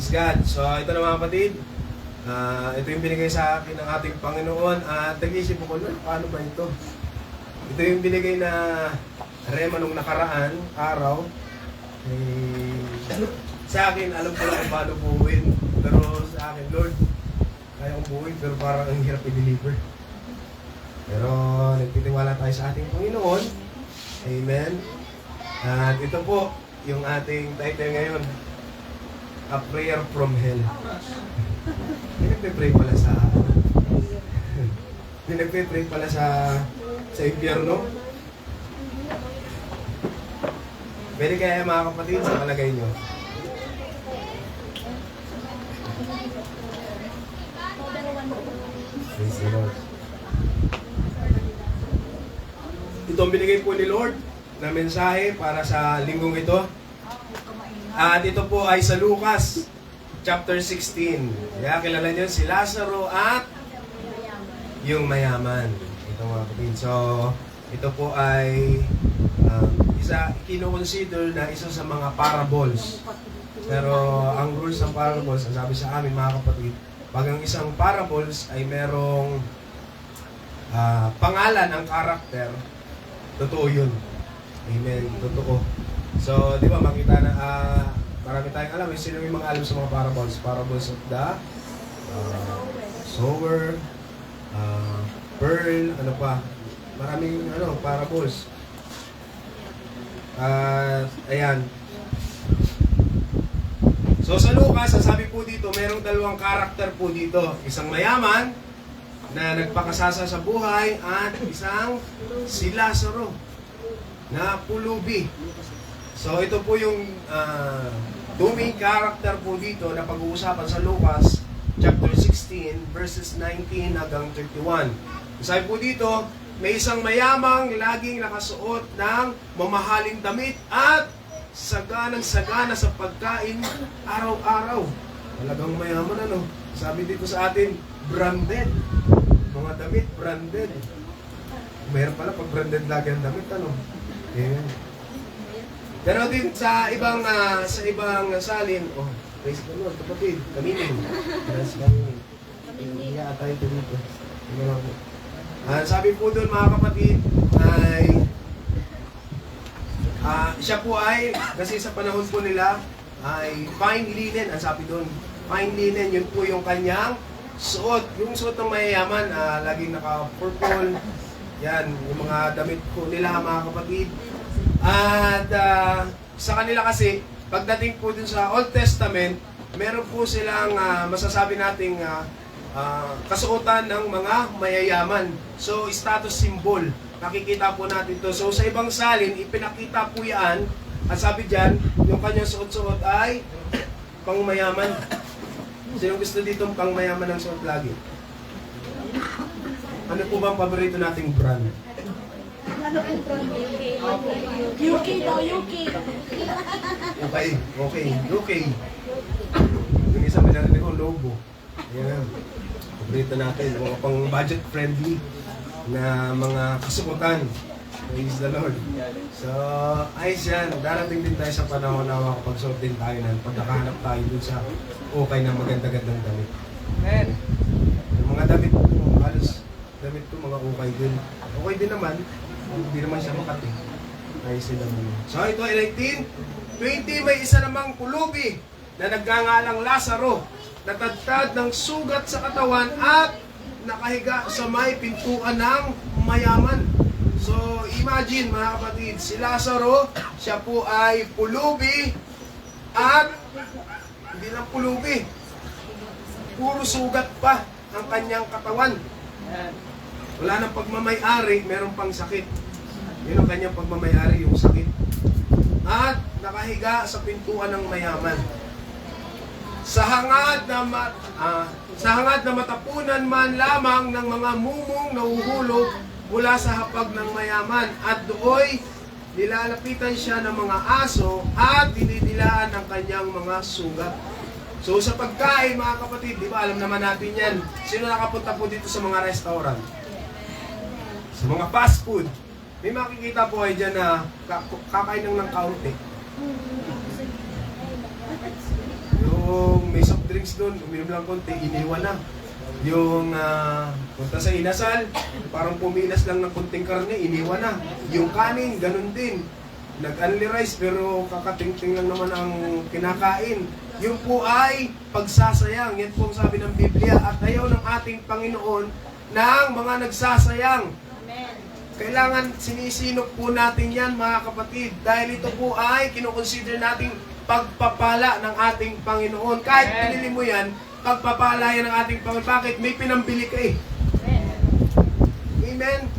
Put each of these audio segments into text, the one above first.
Praise God. So, ito na mga kapatid. Ito yung binigay sa akin ng ating Panginoon. At nag-iisip ko, Lord, paano ba ito? Ito yung binigay na rema nung nakaraan, araw. Sa akin, alam ko lang kung paano buuin. Pero sa akin, Lord, kaya kong buuin, pero parang ang hirap i-deliver. Pero nagtitiwala tayo sa ating Panginoon. Amen. At ito po, yung ating title ngayon, A Prayer from Hell. Hindi nagpe-pray pala sa hindi nagpe-pray pala sa impyerno. Pwede kaya mga kapatid sa palagay nyo? Praise the Lord. Ito ang binigay po ni Lord na mensahe para sa linggong ito. At ito po ay sa Lucas chapter 16. Kaya kilala nyo si Lazaro at yung mayaman. Ito mga kapatid. So, ito po ay kino-consider na isa sa mga parables. Pero ang rules ng parables, ang sabi sa amin mga kapatid, pag ang isang parables ay merong pangalan ang karakter, totoo yun. Amen. Totoo. So, di ba makita na marami tayong alam. Sino yung mga alam sa mga parables? Parables of the sower, pearl, ano pa? Maraming parables. Ayan. So sa Lucas, sabi po dito, merong dalawang karakter po dito. Isang mayaman na nagpakasasa sa buhay at isang si Lazaro na pulubi. So ito po yung two main character po dito na pag-uusapan sa Lucas chapter 16 verses 19 hanggang 31. Sabi po dito, may isang mayamang laging nakasuot ng mamahaling damit at saganang-sagana sa pagkain araw-araw. Talagang mayaman ano. Sabi dito sa atin, branded. Mga damit, branded. Mayroon pala pag branded lagi ang damit ano. Ayan. Pero din sa ibang salin, praise the Lord, kapatid, kaminin. Yes, kaminin. Hindi nga tayo dito. Sabi po doon mga kapatid, ay siya po ay, kasi sa panahon po nila, ay fine linen, ang sabi doon. Fine linen, yun po yung kanyang suot. Yung suot ng mayayaman, laging naka-purple. Yan, yung mga damit po nila mga kapatid. At sa kanila kasi, pagdating po dun sa Old Testament, meron po silang masasabi nating kasuotan ng mga mayayaman. So, status symbol. Nakikita po natin to. So, sa ibang salin, ipinakita po yan. At sabi dyan, yung kanyang suot-suot ay pangmayaman. Sino gusto dito pangmayaman ng suot lagi? Ano po ba ang paborito nating brand? UK daw, UK. Okay. Yung isa pinarinig ko, logo. Ayan. Paborito natin, mga pang budget friendly na mga kasukutan. Praise the Lord. So, ayos yan. Darating din tayo sa panahon na makapagsuot din tayo na pag nakahanap tayo dun sa okay na maganda-gandang damit. Amen. Yung mga damit, halos damit ko, mga okay din. Okay din naman. Hindi naman siya makati. Ayos din naman. So, ito ay 1920, may isa namang pulubi na nagngangalang Lazaro, natadtad ng sugat sa katawan at nakahiga sa may pintuan ng mayaman. So, imagine mga kapatid, si Lazaro, siya po ay pulubi at hindi lang pulubi, puro sugat pa ang kanyang katawan. Wala nang pagmamayari, meron pang sakit. Yun ang kanyang pagmamayari, yung sakit. At nakahiga sa pintuan ng mayaman. Sa hangad na matapunan man lamang ng mga mumong nahuhulog mula sa hapag ng mayaman, at dooy nilalapitan siya ng mga aso at dinidilaan ng kanyang mga sugat. So sa pagkain mga kapatid, di ba alam naman natin yan. Sino nakapunta po dito sa mga restaurant? Sa mga fast food. May makikita po kayo dyan na kakain ng kaunti. Yung drinks doon, uminom lang konti, iniwan na. Yung punta sa inasal, parang puminas lang ng konting karne, iniwan na. Yung kanin, ganun din. Nag-only rice pero kakatingting lang naman ang kinakain. Yung po ay pagsasayang. Yan po ang sabi ng Biblia. At ayaw ng ating Panginoon ng mga nagsasayang. Amen. Kailangan sinisinok po natin yan mga kapatid. Dahil ito po ay kinukonsider nating pagpapala ng ating Panginoon. Kahit pinili mo yan, pagpapala yan ng ating Panginoon. Bakit? May pinambili ka eh. Amen.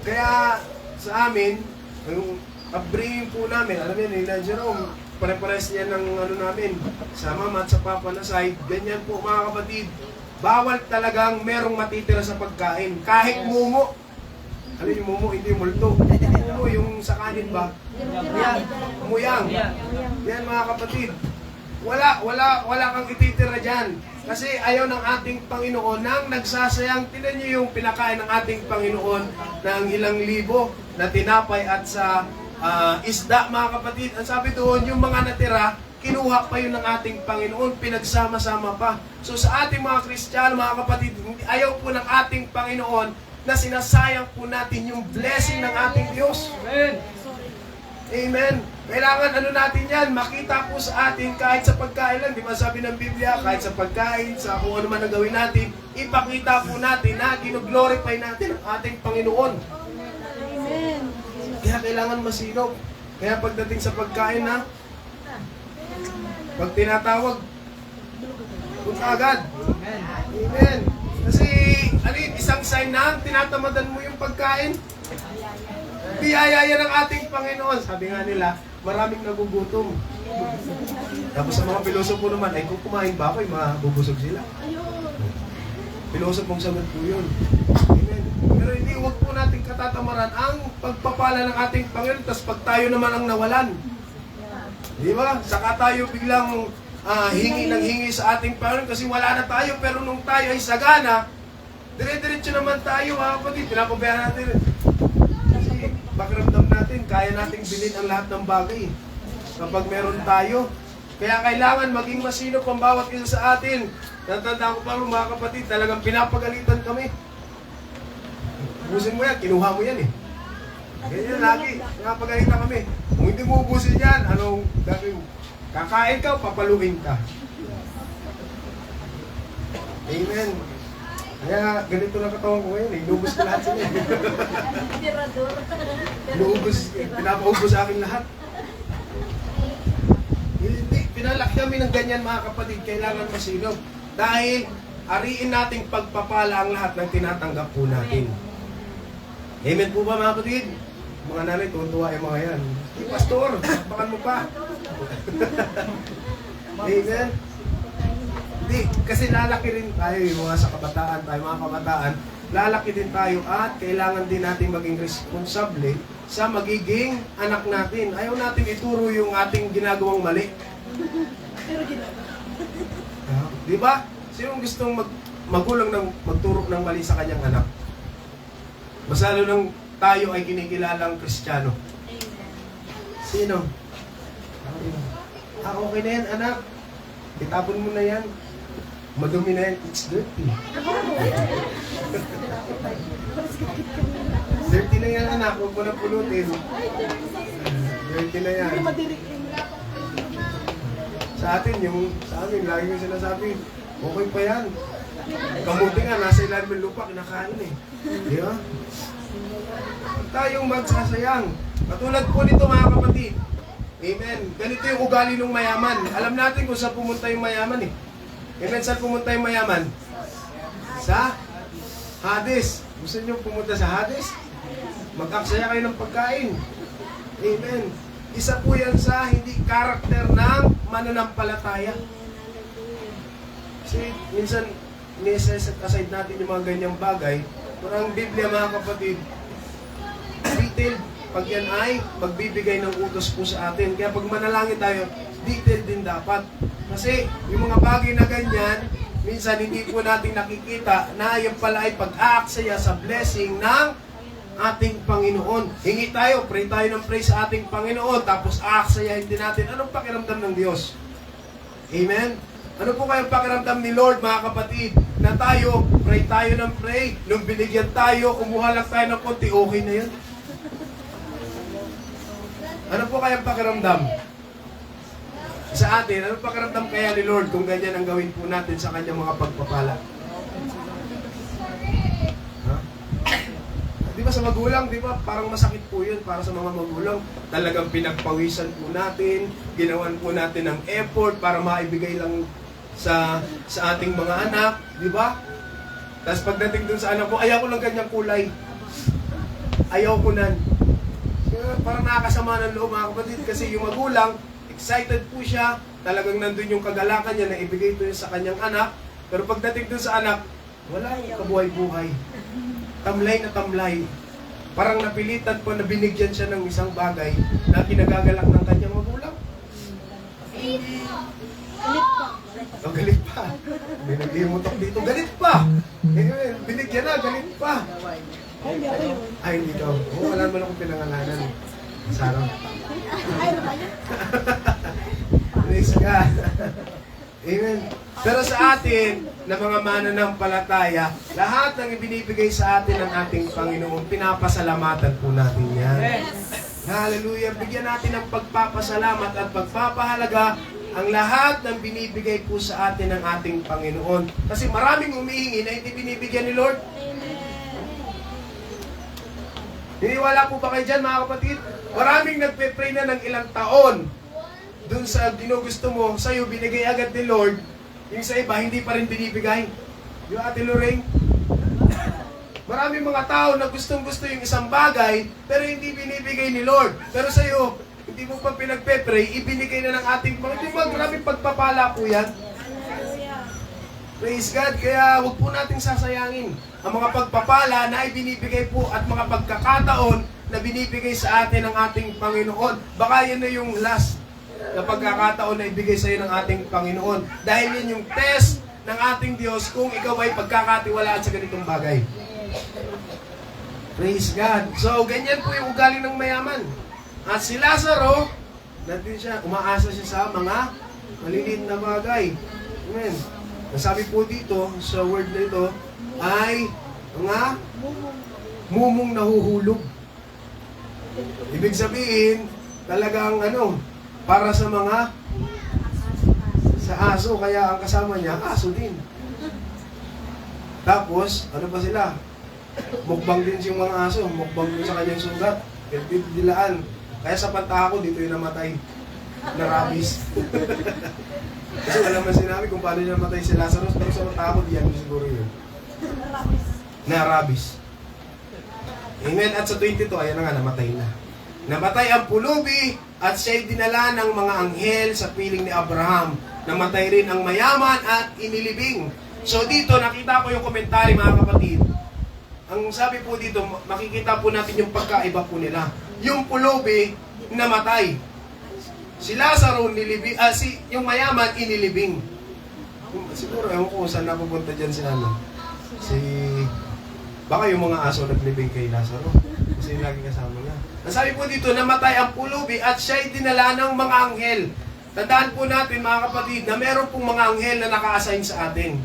Kaya sa amin, yung upbringing po namin, alam yan, nila Jerome, pare-pares niya ng ano namin, sa mama at sa papa na side, ganyan po mga kapatid, bawal talagang merong matitira sa pagkain. Kahit mumo. Ano yung mumo? Hindi yung multo. Mumo yung sa kanin ba? Yan. Muyang. Yan mga kapatid. Wala kang ititira dyan. Kasi ayaw ng ating Panginoon nang nagsasayang. Tinan niyo yung pinakain ng ating Panginoon ng ilang libo na tinapay at sa isda mga kapatid. Ang sabi doon, yung mga natira, kinuha pa yun ng ating Panginoon, pinagsama-sama pa. So sa ating mga Kristiyano, mga kapatid, ayaw po ng ating Panginoon na sinasayang po natin yung blessing ng ating Diyos. Amen. Amen. Kailangan ano natin yan, makita po sa atin kahit sa pagkain lang. Di ba sabi ng Biblia, kahit sa pagkain, sa kung ano man ang gawin natin, ipakita po natin na gino-glorify natin ang ating Panginoon. Amen. Kaya kailangan masinop. Kaya pagdating sa pagkain na, pag tinatawag, punta agad. Amen. Kasi, alin, isang sign na, tinatamadan mo yung pagkain. Biyaya yan ng ating Panginoon. Sabi nga nila, maraming nagugutom. Tapos sa mga pilosopo naman, ay kung kumain ba ako, ay mabubusog sila. Pilosopong sagot po yun. Amen. Pero hindi, huwag po natin katatamaran ang pagpapala ng ating Panginoon, tapos pag tayo naman ang nawalan. Di ba? Saka tayo biglang hingi ng hingi sa ating Panginoon kasi wala na tayo, pero nung tayo ay sagana, dire-diretso naman tayo, ha kapatid, pinapabayaan natin. Kasi pakiramdam natin, kaya nating bilhin ang lahat ng bagay kapag meron tayo. Kaya kailangan maging masinop ang bawat isa sa atin. Natanda ko pa mga kapatid, talagang pinapagalitan kami. Ubusin mo yan, kinuha mo yan eh. Ganyan lagi, pinapagalitan kami. Kung hindi mo ubusin yan, anong gagawin mo? Kakain ka, papaluin ka. Amen. Kaya ganito na katawan ko ngayon eh. Inubos ko lahat sa inyo. Tirador. Pinapaubos sa akin lahat. Hindi, pinalaki kami ng ganyan mga kapatid. Kailangan masinop. Dahil ariin nating pagpapala ang lahat ng tinatanggap po natin. Amen po ba mga kapatid? Mga nanay, tuwa yung mga yan. Hey, pastor, pakan mo pa. Amen. Hindi, kasi lalaki rin tayo, yung mga sa kabataan tayo, mga kabataan, lalaki din tayo at kailangan din natin maging responsable sa magiging anak natin. Ayaw natin ituro yung ating ginagawang mali. Pero ginagawa. Di ba? Sino gustong magulang ng magturo ng mali sa kanyang anak? Masalo nang tayo ay kinikilalang Kristiyano. Sino? Okay na yan, anak. Itapon mo na yan. Madumi na yan. It's dirty. Dirty na yan, anak. Huwag mo na pulutin. Dirty na yan. Hindi madirik. Sa amin, lagi ko sinasabi, okay pa yan. Kamuti nga, nasa ilalim ng lupa, kinakain eh. Di ba? Huwag tayong magsasayang. Katulad po nito mga kapatid. Amen. Ganito yung ugali ng mayaman. Alam natin kung saan pumunta yung mayaman eh. Amen. Saan pumunta yung mayaman? Sa Hades. Gusto niyo pumunta sa Hades? Mag-aksaya kayo ng pagkain. Amen. Isa po yan sa hindi karakter ng mananampalataya. Kasi minsan, ni-set aside natin yung mga ganyang bagay. Pero ang Biblia mga kapatid, detailed, pag yan ay magbibigay ng utos po sa atin. Kaya pag manalangin tayo, detailed din dapat. Kasi yung mga bagay na ganyan, minsan hindi po natin nakikita na yan pala ay pag-aaksaya sa blessing ng ating Panginoon. Hingi tayo, pray tayo ng pray sa ating Panginoon, tapos aaksayahin din natin. Anong pakiramdam ng Diyos? Amen? Ano po kayang pakiramdam ni Lord, mga kapatid, na tayo ng pray, nung binigyan tayo, kumuha lang tayo ng konti, okay na yun? Ano po kayang pakiramdam? Sa atin, ano pakiramdam kaya ni Lord kung ganyan ang gawin po natin sa kanyang mga pagpapala? Ha? Di ba sa magulang, di ba? Parang masakit po yun para sa mga magulang. Talagang pinagpawisan po natin, ginawan po natin ng effort para maibigay lang sa ating mga anak, di ba? Tapos pagdating dun sa anak ko, ayaw ko lang ganyang kulay. Ayaw ko nan. Parang nakakasama ng loob, mga kapatid, kasi yung magulang, excited po siya, talagang nandun yung kagalakan niya na ibigay ito sa kanyang anak. Pero pagdating dun sa anak, wala yung kabuhay-buhay. Tamlay na tamlay. Parang napilitan po na binigyan siya ng isang bagay na kinagagalak ng kanyang magulang. Galit pa. Oh, galit pa. May naglimutok dito, galit pa. Binigyan na, galit pa. Ay, hindi ako yun. Ay, hindi ka. Oo, wala naman akong pinangalanan. Sarah. Ay, ano ba yun? Praise God. Amen. Pero sa atin, na mga mananampalataya, lahat ng ibinibigay sa atin ng ating Panginoon, pinapasalamatan po natin yan. Hallelujah. Bigyan natin ng pagpapasalamat at pagpapahalaga ang lahat ng binibigay po sa atin ng ating Panginoon. Kasi maraming humihingi na hindi binibigyan ni Lord. Hiniwala po ba kayo dyan, mga kapatid? Maraming nagpe-pray na ng ilang taon. Doon sa ginugusto mo, sa'yo binigay agad ni Lord. Yung sa iba, hindi pa rin binibigay. Yung Ate Lorraine, maraming mga tao na gustong-gusto yung isang bagay, pero hindi binibigay ni Lord. Pero sa'yo, hindi mo pa pinagpe-pray, ibinigay na ng ating Panginoon. Di ba, maraming pagpapala po yan. Praise God. Kaya huwag po nating sasayangin ang mga pagpapala na ibinibigay po at mga pagkakataon na binibigay sa atin ng ating Panginoon. Baka yan na yung last na pagkakataon na ibigay sa iyo ng ating Panginoon. Dahil yan yung test ng ating Diyos kung ikaw ay pagkakatiwalaan sa ganitong bagay. Praise God. So, ganyan po yung ugali ng mayaman. At si Lazaro, natin siya, umaasa siya sa mga maliliit na bagay. Amen. Nasabi po dito, sa word na ito, ay mga mumong nahuhulog. Ibig sabihin, talagang para sa mga sa aso, kaya ang kasama niya, aso din. Tapos, ano pa sila? Mukbang din yung mga aso, mukbang din sa kanyang sugat. Dilaan. Kaya sa pantako, dito yung namatay na rabies. Kasi wala man sinabi kung paano niya namatay si Lazarus, pero sa pantako, diyan siguro yun. Na rabies. Amen. At sa 22, ayan na nga, namatay na. Namatay ang pulubi at siya'y dinala ng mga anghel sa piling ni Abraham. Namatay rin ang mayaman at inilibing. So dito, nakita ko yung komentary, mga kapatid. Ang sabi po dito, makikita po natin yung pagkaiba po nila. Yung pulubi, namatay. Si Lazaro, yung mayaman, inilibing. Siguro, ewan ko saan napupunta dyan baka yung mga aso naglibing kay Lazaro. Kasi lagi kasama niya. Nasabi po dito, namatay ang pulubi at siya'y dinala ng mga anghel. Tandaan po natin, mga kapatid, na meron pong mga anghel na naka-assign sa atin.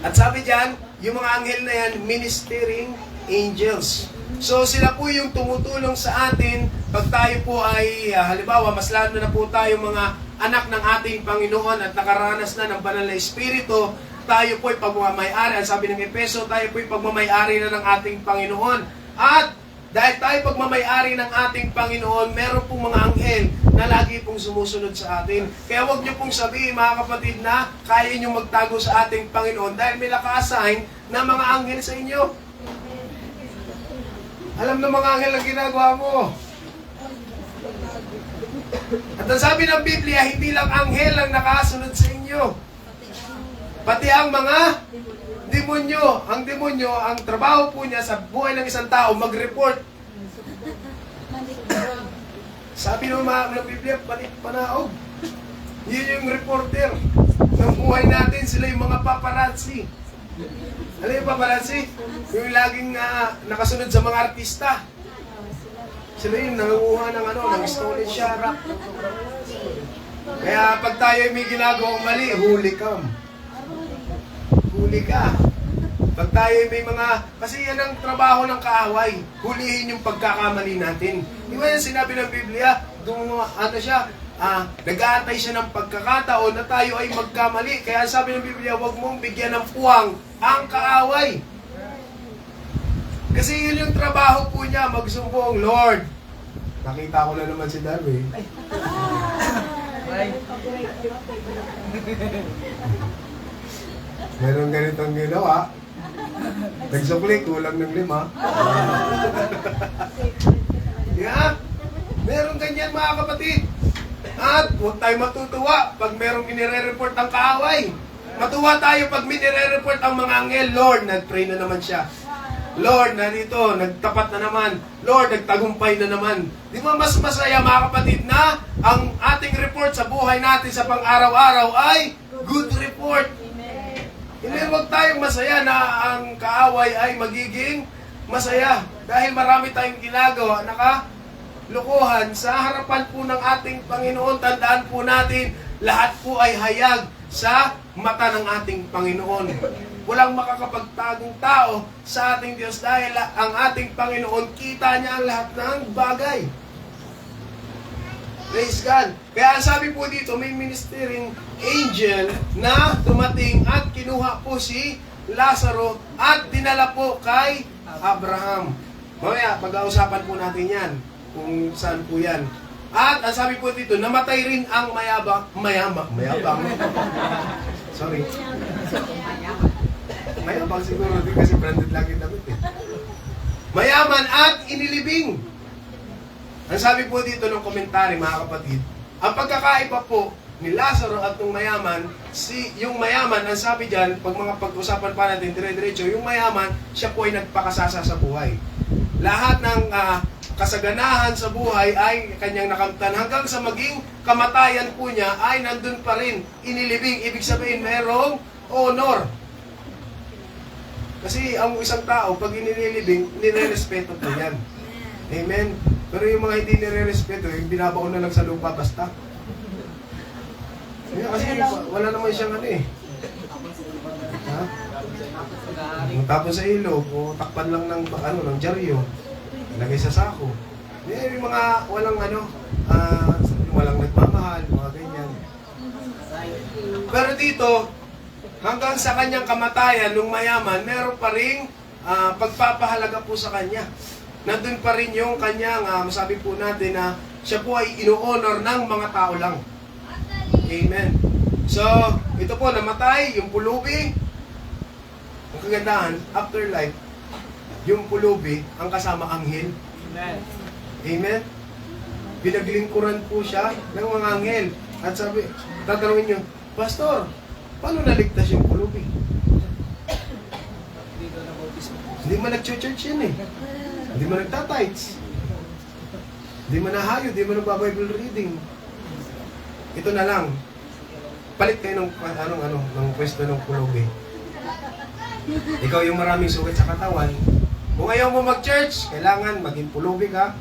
At sabi dyan, yung mga anghel na yan, ministering angels. So sila po yung tumutulong sa atin pag tayo po ay, halimbawa, mas lalo na po tayo mga anak ng ating Panginoon at nakaranas na ng banal na Espiritu, tayo po ay pagmamayari. Ang sabi ng Epeso, tayo po ay pagmamayari na ng ating Panginoon. At dahil tayo pagmamayari ng ating Panginoon, meron pong mga anghel na lagi pong sumusunod sa atin. Kaya huwag niyo pong sabihin, mga kapatid, na kaya niyo magtago sa ating Panginoon dahil may naka-assign na mga anghel sa inyo. Alam ng mga anghel ang ginagawa mo. At ang sabi ng Biblia, hindi lang anghel ang nakasunod sa inyo. Pati ang mga demonyo. Ang demonyo, ang trabaho po niya sa buhay ng isang tao, mag-report. Sabi ng Biblia, panaog. Yun yung reporter ng buhay natin. Sila yung mga paparazzi. Ano yung paparazzi? Yung laging nakasunod sa mga artista. Sila yung nangunguha ng ng stolen shot. Kaya pag tayo may ginagawang mali, huli ka. Huli ka. Pag tayo may mga, kasi yan ang trabaho ng kaaway, hulihin yung pagkakamali natin. Di ba yan sinabi ng Biblia? Ano siya, nag-aantay siya ng pagkakataon na tayo ay magkamali. Kaya sabi ng Biblia, huwag mong bigyan ng puwang ang kaaway. Kasi yun yung trabaho po niya, magsumbong, Lord. Nakita ko na naman si Darwin. Meron ganitong ginawa. Nagsukli, kulang ng 5. Yeah, meron ganyan mga kapatid. At huwag tayo matutuwa pag merong inire-report ang kaaway. Matuwa tayo pag minire-report ang mga anghel. Lord, nag-pray na naman siya. Lord, narito, nagtapat na naman. Lord, nagtagumpay na naman. Di ba mas masaya mga kapatid na ang ating report sa buhay natin sa pang-araw-araw ay good report. Hindi, huwag tayong masaya na ang kaaway ay magiging masaya. Dahil marami tayong ginagawa, lukuhan sa harapan po ng ating Panginoon. Tandaan po natin, lahat po ay hayag sa mata ng ating Panginoon. Walang makakapagtagong tao sa ating Diyos dahil ang ating Panginoon, kita niya ang lahat ng bagay. Praise God. Kaya sabi po dito, may ministering angel na dumating at kinuha po si Lazaro at dinala po kay Abraham. Mamaya, pag-ausapan po natin yan kung saan po yan. At ang sabi po dito, namatay rin ang mayabang. Sorry. Mayabang siguro din kasi branded lang yung damit eh. Mayaman at inilibing. Ang sabi po dito ng komentary mga kapatid, ang pagkakaiba po ni Lazaro at ng mayaman, yung mayaman, ang sabi dyan, pag mga pag-usapan pa natin dire-diretso, yung mayaman, siya po ay nagpakasasa sa buhay. Lahat ng kasaganahan sa buhay ay kanyang nakamtan hanggang sa maging kamatayan po niya ay nandun pa rin, inilibing. Ibig sabihin, merong honor. Kasi ang isang tao, pag inilibing, nire-respeto po yan. Amen? Pero yung mga hindi nire-respeto, yung binabaon na lang sa lupa basta. Kasi wala naman siyang ano eh. Ha? Tapos sa ilog, o takpan lang ng dyaryo, lagay sa sako. Yung mga walang walang nagmamahal, mga ganyan. Pero dito, hanggang sa kanyang kamatayan, nung mayaman, meron pa rin pagpapahalaga po sa kanya. Nandun pa rin yung kanyang, masabi po natin na siya po ay ino-honor ng mga tao lang. Amen. So, ito po, namatay, yung pulubi. Ang kagandahan, afterlife, yung pulubi, ang kasama anghel. Amen. Amen. Pinaglingkuran po siya ng mga anghel. At sabi, tatanungin nyo, Pastor, paano naligtas yung pulubi? Hindi man nag-church yan eh. Hindi mo nagtatights. Hindi mo nahayo, hindi mo nagba-Bible reading. Ito na lang. Palit kayo ng pwesto ng pulubi. Ikaw yung maraming sugat sa katawan. Kung ayaw mo mag-church, kailangan maging pulubi ka.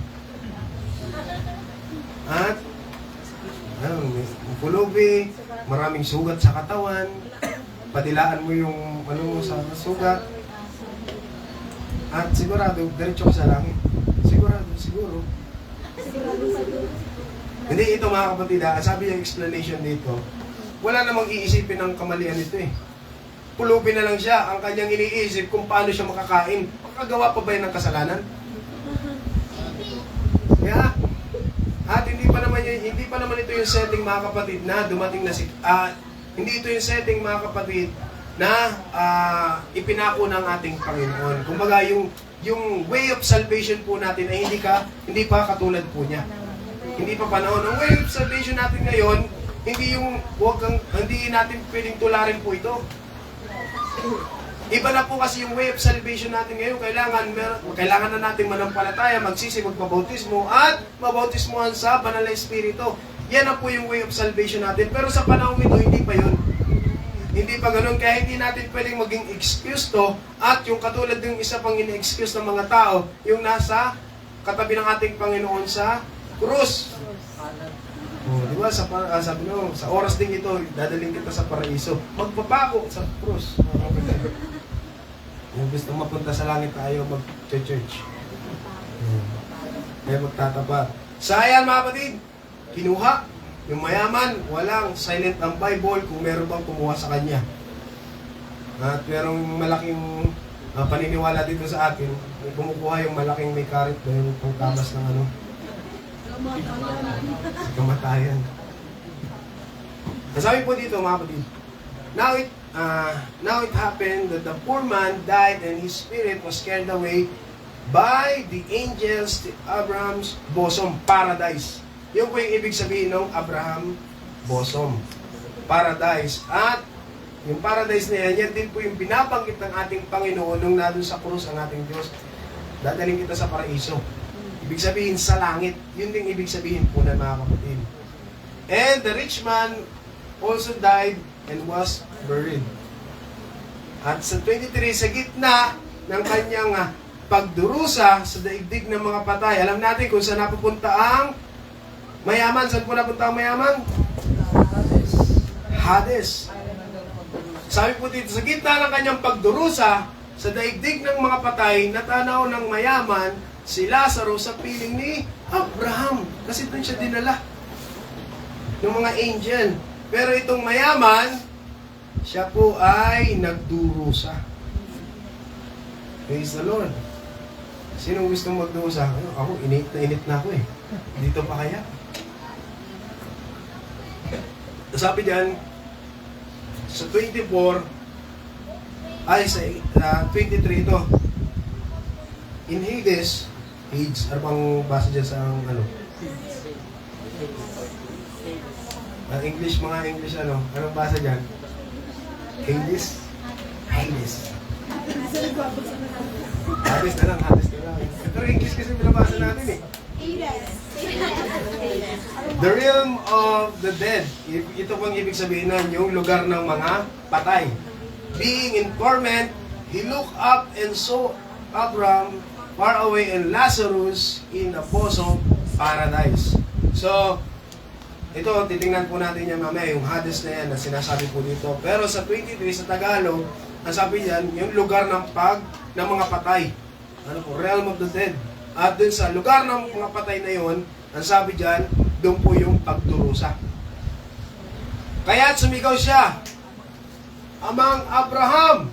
At pulubi, maraming sugat sa katawan. Padilaan mo yung sa sugat. At sigurado, diretso ka sa langit. Siguro. Hindi ito mga kapatid, sabi yung explanation dito, wala namang iisipin ng kamalian nito eh. Pulubi na lang siya, ang kanyang iniisip kung paano siya makakain. Makagawa pa ba yan ng kasalanan? Yeah. At hindi pa naman ito yung setting mga kapatid na dumating na hindi ito yung setting mga kapatid na ipinako ng ating Panginoon. Kumbaga yung way of salvation po natin ay hindi pa katulad po niya. Hindi pa panahon. Ang way of salvation natin ngayon, hindi natin pwedeng tularin po ito. Iba na po kasi yung way of salvation natin ngayon. Kailangan na natin manampalataya, magpabautismo at mabautismohan sa banal na espiritu. Yan na po yung way of salvation natin. Pero sa panahon ito, hindi pa yun. Hindi pa ganun, kaya hindi natin pwedeng maging excuse to. At yung katulad yung isa pang in-excuse ng mga tao, yung nasa katabi ng ating Panginoon sa krus. Oh, di ba sabi no, sa oras din ito, dadaling kita sa paraiso. Magpapako sa krus. Yung gusto mapunta sa langit tayo, mag-church. Kaya magtatapat. Sayang mga kapatid, kinuha. Yung mayaman, walang silent ang Bible kung meron bang kumuha sa kanya. At merong malaking paniniwala dito sa atin, may kumukuha yung malaking may karit na yung pangkabas ng ano, kamatayan. Nasabi po dito mga kapatid, now it happened that the poor man died and his spirit was carried away by the angels to Abraham's bosom, paradise. Yun po yung ibig sabihin ng Abraham bosom, paradise. At yung paradise na yan, yan din po yung binabanggit ng ating Panginoon nung nandun sa krus ang ating Diyos. Dadaling kita sa paraiso. Ibig sabihin sa langit. Yun din ibig sabihin po na mga kapatid. And the rich man also died and was buried. At sa 23, sa gitna ng kanyang pagdurusa sa daigdig ng mga patay, alam natin kung saan napupunta ang mayaman. Saan po napunta ang mayaman? Hades. Sabi po dito, sa gitna ng kanyang pagdurusa sa daigdig ng mga patay, natanaw ng mayaman si Lazaro sa piling ni Abraham. Kasi doon siya dinala ng mga angel. Pero itong mayaman, siya po ay nagdurusa. Praise the Lord. Sinong gustong magdurusa? Ako, init na ako eh. Dito pa kaya? Sabi diyan, sa 24, ay sa 23 ito. In Hades, ano bang basa dyan sa ano? English, mga English ano? Anong basa dyan? Hades? Hades. Hades na lang. Pero English kasi binabasa natin eh. The realm of the dead. Ito pong ibig sabihin nun, yung lugar ng mga patay. Being in torment, he looked up and saw Abraham far away and Lazarus in a bosom paradise. So, ito, titingnan po natin yan mamaya, yung Hades na yan na sinasabi po dito. Pero sa 23, sa Tagalog, ang sabi niyan, yung lugar ng mga patay. Ano po, realm of the dead. At dun sa lugar ng mga patay na yon, ang sabi diyan, doon po yung pagdurusa. Kaya sumigaw siya, Amang Abraham,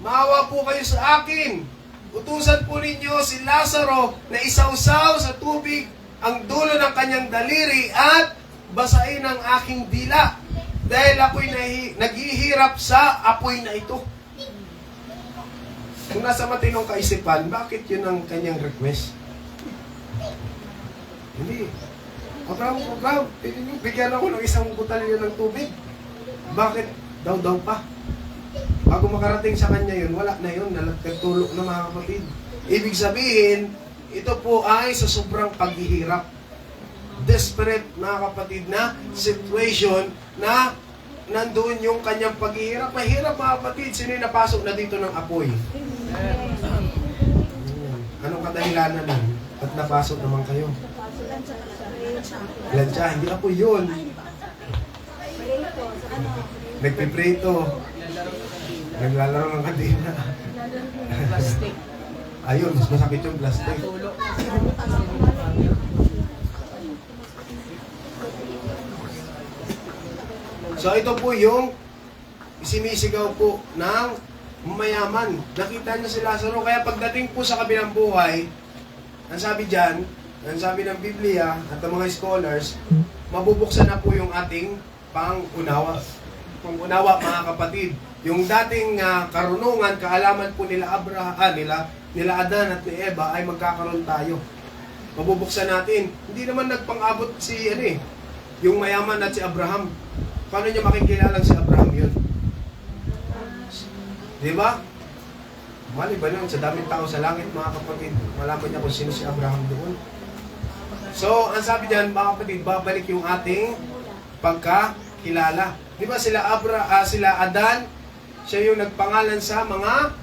maawa po kayo sa akin. Utusan po ninyo si Lazaro na isawsaw sa tubig ang dulo ng kanyang daliri at basain ang aking dila dahil ako'y naghihirap sa apoy na ito. Kung nasa matinong kaisipan, bakit yun ang kanyang request? Hindi. Abraham, bigyan ako ng isang butalyo ng tubig. Bakit daw pa? Bago makarating sa kanya yun, wala na yun, nagtulog na mga kapatid. Ibig sabihin, ito po ay sa sobrang paghihirap. Desperate, mga kapatid, na situation na nandoon yung kanyang paghihirap. Mahirap, mga kapatid. Sino yung napasok na dito ng apoy? Anong kadahilanan nun? At napasok naman kayo? Lansya, hindi apoy yun. Nagpiprito. Naglalaro ng kadena. Plastic. Ayun, mas masakit yung plastic. So ito po yung sinisigaw po ng mayaman. Nakita niya si Lazaro. Kaya pagdating po sa kabilang buhay, ang sabi dyan, ang sabi ng Biblia at ng mga scholars, mabubuksan na po yung ating pangunawa. Pangunawa, mga kapatid. Yung dating karunungan, kaalaman po nila nila Adan at ni Eva ay magkakaroon tayo. Mabubuksan natin. Hindi naman nagpang-abot si yung mayaman at si Abraham. Paano niya makikilala si Abraham yun? Di ba? Mali ba nun? Sa daming tao sa langit, mga kapatid, malaman niya kung sino si Abraham doon. So, ang sabi diyan, mga kapatid, babalik yung ating pagkakilala. Di ba sila Adan, siya yung nagpangalan sa mga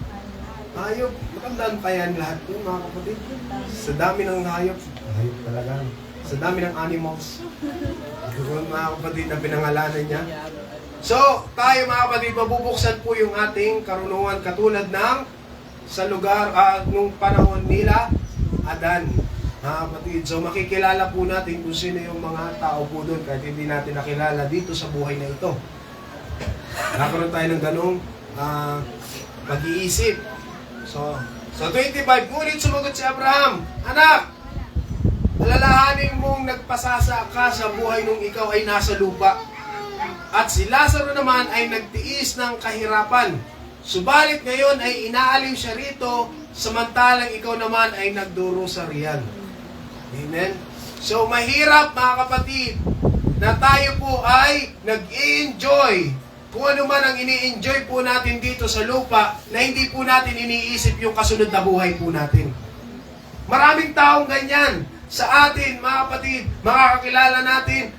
hayop. Matandaan pa yan lahat yun, mga kapatid. Sa dami ng hayop. Hayop talaga. Sa dami ng animals. Yung mga kapatid na pinangalanan niya. So, tayo mga kapatid, mabubuksan po yung ating karunungan katulad ng sa lugar, nung panahon nila, Adan. Mga kapatid, so makikilala po natin kung sino yung mga tao po doon kahit hindi natin nakilala dito sa buhay na ito. Nakaroon tayo ng ganong pag-iisip. So 25, ngunit sumagot si Abraham, Anak, alalahanin mong nagpasasa ka sa buhay nung ikaw ay nasa lupa. At si Lazaro naman ay nagtiis ng kahirapan. Subalit ngayon ay inaaliw siya rito, samantalang ikaw naman ay nagdurusa riyan. Amen? So mahirap mga kapatid, na tayo po ay nag-i-enjoy kung ano man ang ini-enjoy po natin dito sa lupa na hindi po natin iniisip yung kasunod na buhay po natin. Maraming taong ganyan sa atin, mga kapatid, makakakilala natin,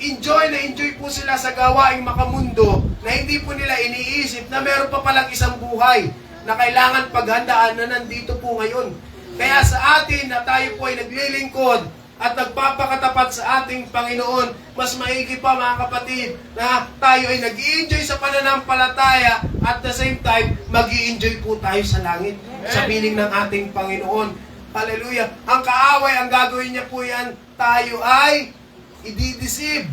enjoy na enjoy po sila sa gawaing makamundo na hindi po nila iniisip na meron pa palang isang buhay na kailangan paghandaan na nandito po ngayon. Kaya sa atin na tayo po ay naglilingkod at nagpapakatapat sa ating Panginoon, mas maigi pa mga kapatid na tayo ay nag-i-enjoy sa pananampalataya at the same time, mag-i-enjoy po tayo sa langit, sa piling ng ating Panginoon. Hallelujah! Ang kaaway, ang gagawin niya po yan, tayo ay i-deceive.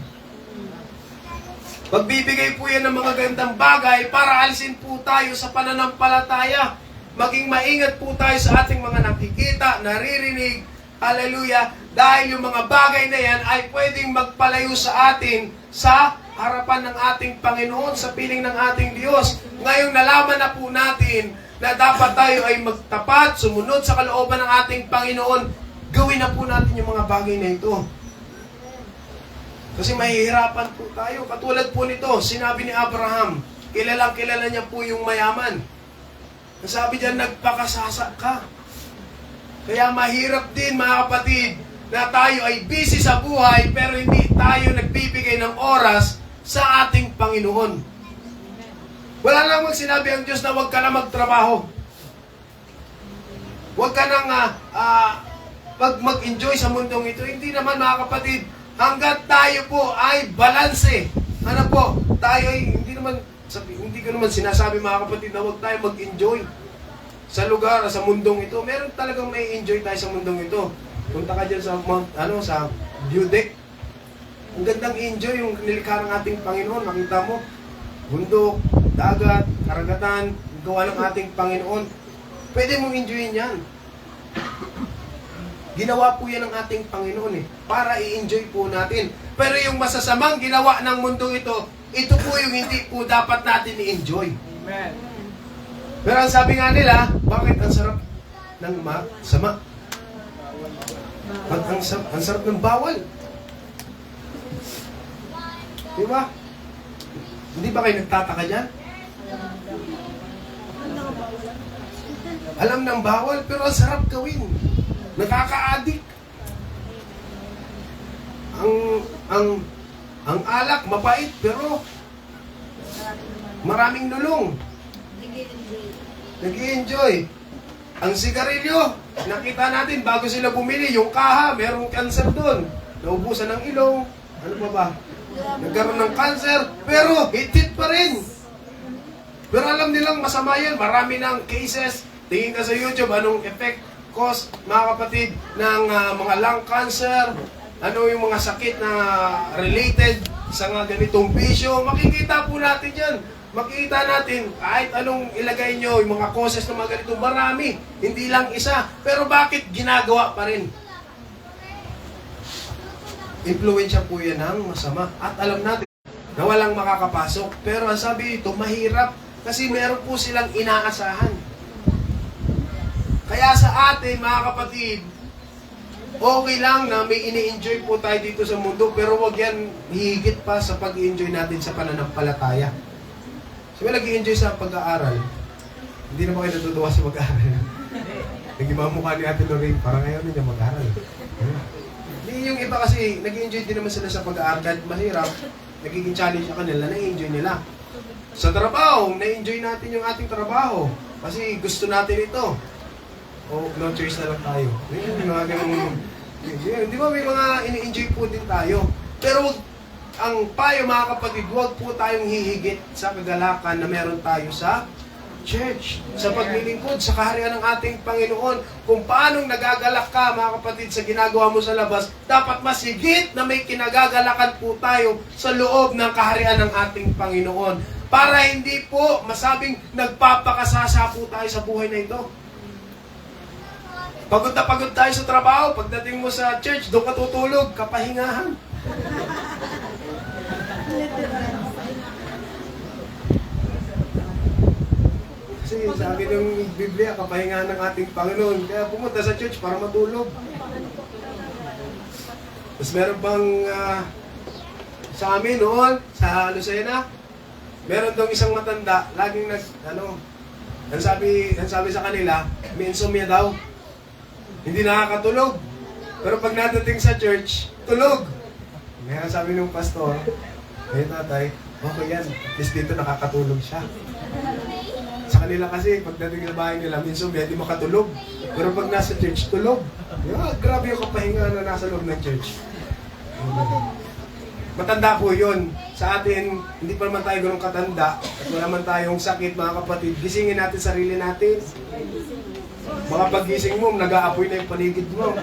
Pagbibigay po yan ng mga gandang bagay para alisin po tayo sa pananampalataya. Maging maingat po tayo sa ating mga nakikita, naririnig, hallelujah, dahil yung mga bagay na yan ay pwedeng magpalayo sa atin sa harapan ng ating Panginoon, sa piling ng ating Diyos. Ngayong nalaman na po natin na dapat tayo ay magtapat, sumunod sa kalooban ng ating Panginoon, gawin na po natin yung mga bagay na ito. Kasi mahihirapan po tayo. Katulad po nito, sinabi ni Abraham, kilalang kilala niya po yung mayaman. Sabi diyan, nagpakasasa ka. Kaya mahirap din mga kapatid, na tayo ay busy sa buhay pero hindi tayo nagbibigay ng oras sa ating Panginoon. Wala namang sinabi ang Diyos na huwag ka na magtrabaho. Huwag ka nang mag-enjoy sa mundong ito. Hindi naman mga kapatid, hanggat tayo po ay balanse. Ano po, tayo ay hindi ko naman sinasabi mga kapatid na huwag tayo mag-enjoy sa lugar, sa mundong ito. Meron talagang may enjoy tayo sa mundong ito. Punta ka dyan sa sa view deck. Ang gandang enjoy yung nilikha ng ating Panginoon. Makita mo, bundok, dagat, karagatan, gawa ng ating Panginoon. Pwede mong enjoyin yan. Ginawa po yan ng ating Panginoon para i-enjoy po natin. Pero yung masasamang ginawa ng mundong ito po yung hindi po dapat natin i-enjoy. Amen. Pero ang sabi nga nila, bakit ang sarap ng sama? Ang sarap ng bawal. Di ba? Hindi ba kayo nagtataka dyan? Alam ng bawal, pero ang sarap gawin. Nakaka-addict. Ang alak, mapait, pero maraming nulong. Nag-i-enjoy. Ang sigarilyo, nakita natin bago sila bumili, yung kaha, merong cancer doon. Naubusan ng ilong. Ano pa ba? Nagkaroon ng cancer, pero hit pa rin. Pero alam nilang masama yan. Marami ng cases. Tingin ka sa YouTube, anong effect, cause, mga kapatid, ng mga lung cancer, ano yung mga sakit na related sa mga ganitong bisyo. Makikita po natin yan. Makikita natin, kahit anong ilagay nyo, yung mga causes ng mga ganito, marami. Hindi lang isa. Pero bakit ginagawa pa rin? Impluensya po yan ng masama. At alam natin na walang makakapasok. Pero ang sabi ito, mahirap. Kasi meron po silang inaasahan. Kaya sa atin, mga kapatid, okay lang na may ini-enjoy po tayo dito sa mundo, pero wag yan higit pa sa pag-i-enjoy natin sa pananampalataya. So, may nag-i-enjoy sa pag-aaral. Hindi naman kayo natutuwa sa pag-aaral. Nagimamukha ni Ate Lorraine, parang ngayon niya mag-aaral. Hindi, yung iba kasi, nag-i-enjoy din naman sila sa pag-aaral. Kahit mahirap, nagiging challenge sa kanila, na-enjoy nila. Sa trabaho, na-enjoy natin yung ating trabaho. Kasi gusto natin ito. O, no choice na lang tayo. Yung mga ganun Di ba may mga ini-enjoy po din tayo. Pero ang payo mga kapatid, huwag po tayong hihigit sa kagalakan na meron tayo sa church, sa paglilingkod, sa kaharian ng ating Panginoon. Kung paanong nagagalak ka mga kapatid sa ginagawa mo sa labas, dapat mas higit na may kinagagalakan po tayo sa loob ng kaharian ng ating Panginoon. Para hindi po masabing nagpapakasasa po tayo sa buhay na ito. Pagod na pagod tayo sa trabaho, pagdating mo sa church, doon ka tutulog, kapahingahan. Kasi sabi ng Biblia, kapahingahan ng ating Panginoon. Kaya pumunta sa church para matulog. Tapos meron pang sa amin noon, sa Lucena, meron daw isang matanda, laging ang sabi sa kanila, may insomnia daw. Hindi nakakatulog. Pero pag nadating sa church, tulog. Kaya sabi ng pastor, tatay, okay yan, at least dito nakakatulog siya. Sa kanila kasi, pagdating sa bahay nila, minsan hindi makatulog. Pero pag nasa church, tulog. Grabe yung kapahinga na nasa loob ng church. Matanda po yun. Sa atin, hindi pa naman tayo ganun katanda. At wala man tayong sakit, mga kapatid. Gisingin natin sarili natin. Mga paggising mo, nag-aapoy na yung paligid mo.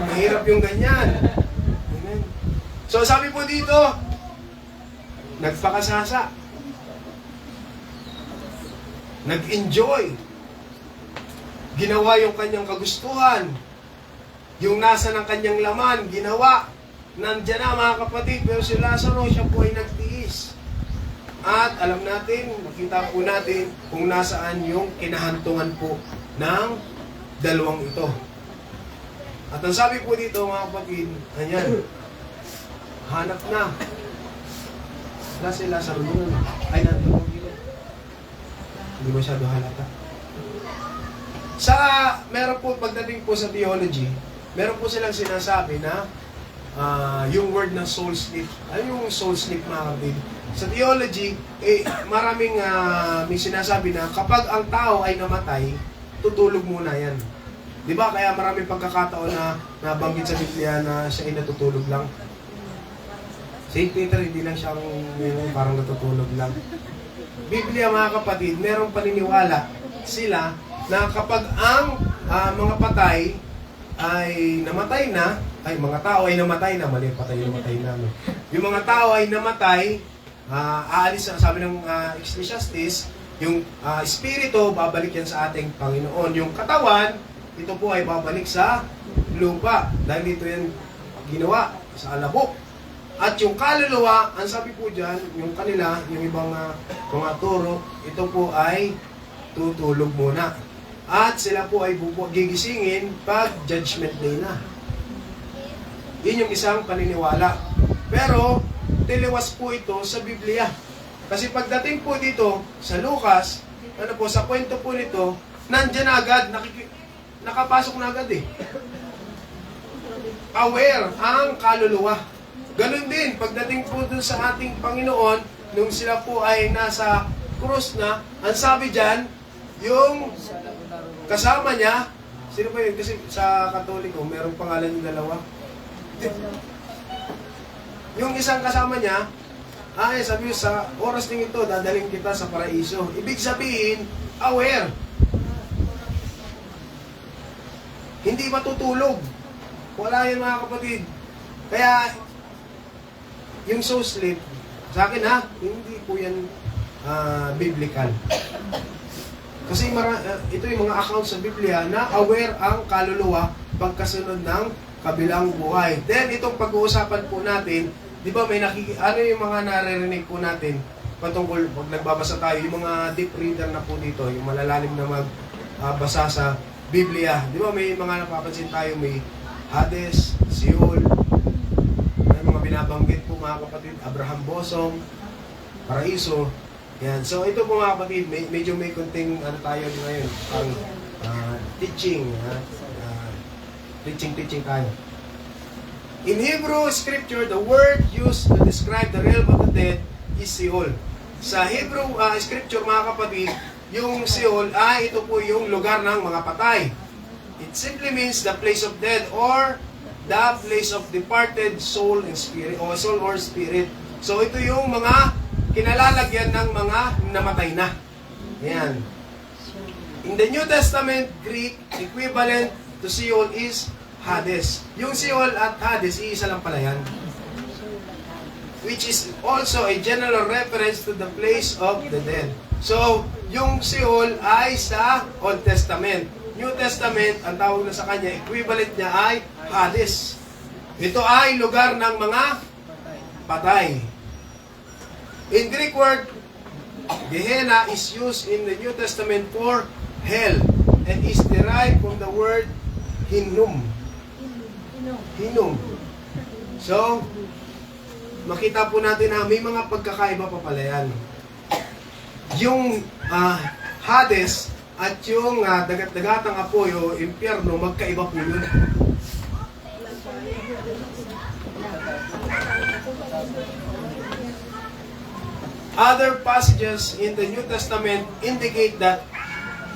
Mahirap yung ganyan. Amen. So sabi po dito, nagpakasasa. Nag-enjoy. Ginawa yung kanyang kagustuhan. Yung nasa ng kanyang laman, ginawa. Nandiyan na mga kapatid, pero si Lazaro, siya po ay nagtiis. At alam natin, makita po natin kung nasaan yung kinahantungan po ng dalawang ito. At ang sabi po dito mga kapatid, ayan, hanap na. Wala si Lazaro doon. Ay, nandun. Hindi masyado halata. Meron po, pagdating po sa theology, meron po silang sinasabi na yung word ng soul sleep. Ano yung soul sleep mga kapatid? Sa theology, maraming may sinasabi na kapag ang tao ay namatay, tutulog muna yan. Di ba? Kaya maraming pagkakataon na nabanggit sa Biblia na siya ay natutulog lang. Saint Peter, hindi lang siyang parang natutulog lang. Biblia mga kapatid, merong paniniwala sila na kapag ang mga patay ay namatay na, ay mga tao ay namatay na, mali patay namatay na. No? Yung mga tao ay namatay, aalis na, sabi ng Ecclesiastes, yung espiritu, babalik yan sa ating Panginoon. Yung katawan, ito po ay babalik sa lupa. Dahil ito yan ginawa sa alabok. At yung kaluluwa, ang sabi po dyan, yung kanila, yung ibang mga turo, ito po ay tutulog muna. At sila po ay gigisingin pag judgment day na. Yun yung isang paniniwala. Pero, tiliwas po ito sa Biblia. Kasi pagdating po dito sa Lucas, sa kwento po nito, nandyan agad, nakapasok na agad eh. Aware ang kaluluwa. Ganun din, pagdating po dun sa ating Panginoon, nung sila po ay nasa krus na, ang sabi dyan, yung kasama niya, sino ba yun? Kasi sa Katoliko, merong pangalan yung dalawa. Yung isang kasama niya, sabi niyo, sa oras din ito, dadaling kita sa paraiso. Ibig sabihin, aware. Hindi matutulog. Wala yan mga kapatid. Kaya, yung soul sleep, sa akin hindi po yan biblical. Kasi ito yung mga accounts sa Biblia na aware ang kaluluwa pagkasunod ng kabilang buhay. Then, itong pag-uusapan po natin, di ba may ano yung mga naririnig po natin patungkol, pag nagbabasa tayo, yung mga deep reader na po dito, yung malalalim na magbasa sa Biblia. Di ba may mga napapansin tayo, may Hades, Sheol, may mga binabanggit po mga kapatid, Abraham Bosom, Paraiso. Yan. So ito po mga kapatid, medyo may konting tayo ngayon, pang teaching tayo. In Hebrew scripture, the word used to describe the realm of the dead is Sheol. Sa Hebrew scripture mga kapatid, yung Sheol ito po yung lugar ng mga patay. It simply means the place of dead or the place of departed soul and spirit, o soul or spirit. So ito yung mga kinalalagyan ng mga namatay na. Ayan. In the New Testament, Greek, equivalent to Sheol is Hades. Yung Sheol at Hades, iisa lang pala yan. Which is also a general reference to the place of the dead. So, yung Sheol ay sa Old Testament. New Testament, ang tawag na sa kanya, equivalent niya ay Hades. Ito ay lugar ng mga patay. In Greek word, Gehenna is used in the New Testament for hell and is derived from the word Hinnom. Hinnom. So, makita po natin na may mga pagkakaiba pa pala yan. Yung Hades at yung dagat-dagatang apoy o impyerno, magkaiba po yun. Other passages in the New Testament indicate that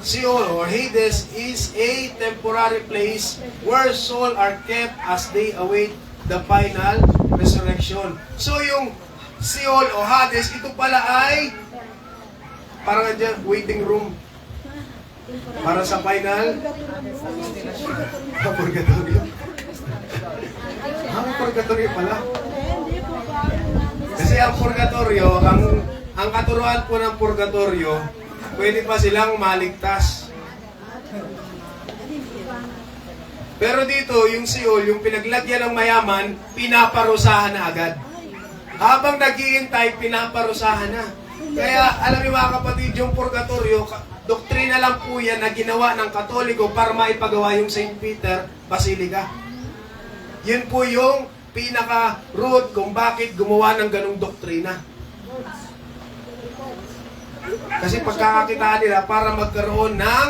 Sheol or Hades is a temporary place where souls are kept as they await the final resurrection. So yung Sheol o Hades, ito pala ay parang dyan, waiting room para sa final purgatorio. Purgatorio pala. Kasi ang purgatorio, ang katuruan po ng purgatorio, pwede pa silang maligtas. Pero dito, yung Sheol, yung pinaglagyan ng mayaman, pinaparusahan na agad. Habang naghihintay, pinaparusahan na. Kaya, alam niyo mga kapatid, yung purgatorio, doktrina lang po yan na ginawa ng Katoliko para maipagawa yung St. Peter Basilica. Yun po yung pinaka-root kung bakit gumawa ng ganong doktrina. Kasi pagkakakitaan nila para magkaroon ng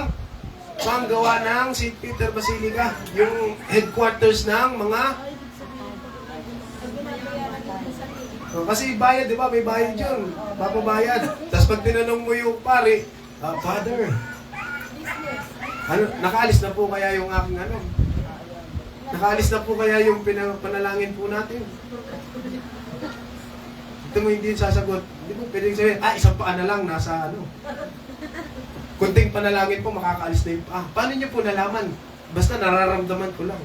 panggawa ng St. Peter Basilica, yung headquarters ng mga... Kasi bayad, di ba? May bayad yun. Papabayad. Tapos pag tinanong mo yung pare, Father, nakaalis na po kaya yung aking nakaalis na po kaya yung panalangin po natin? Ito mo hindi sasagot. Hindi mo pwedeng sabihin, isang paa na lang, nasa kunting panalangin po, makakaalis na yung paa. Paano nyo po nalaman? Basta nararamdaman ko lang.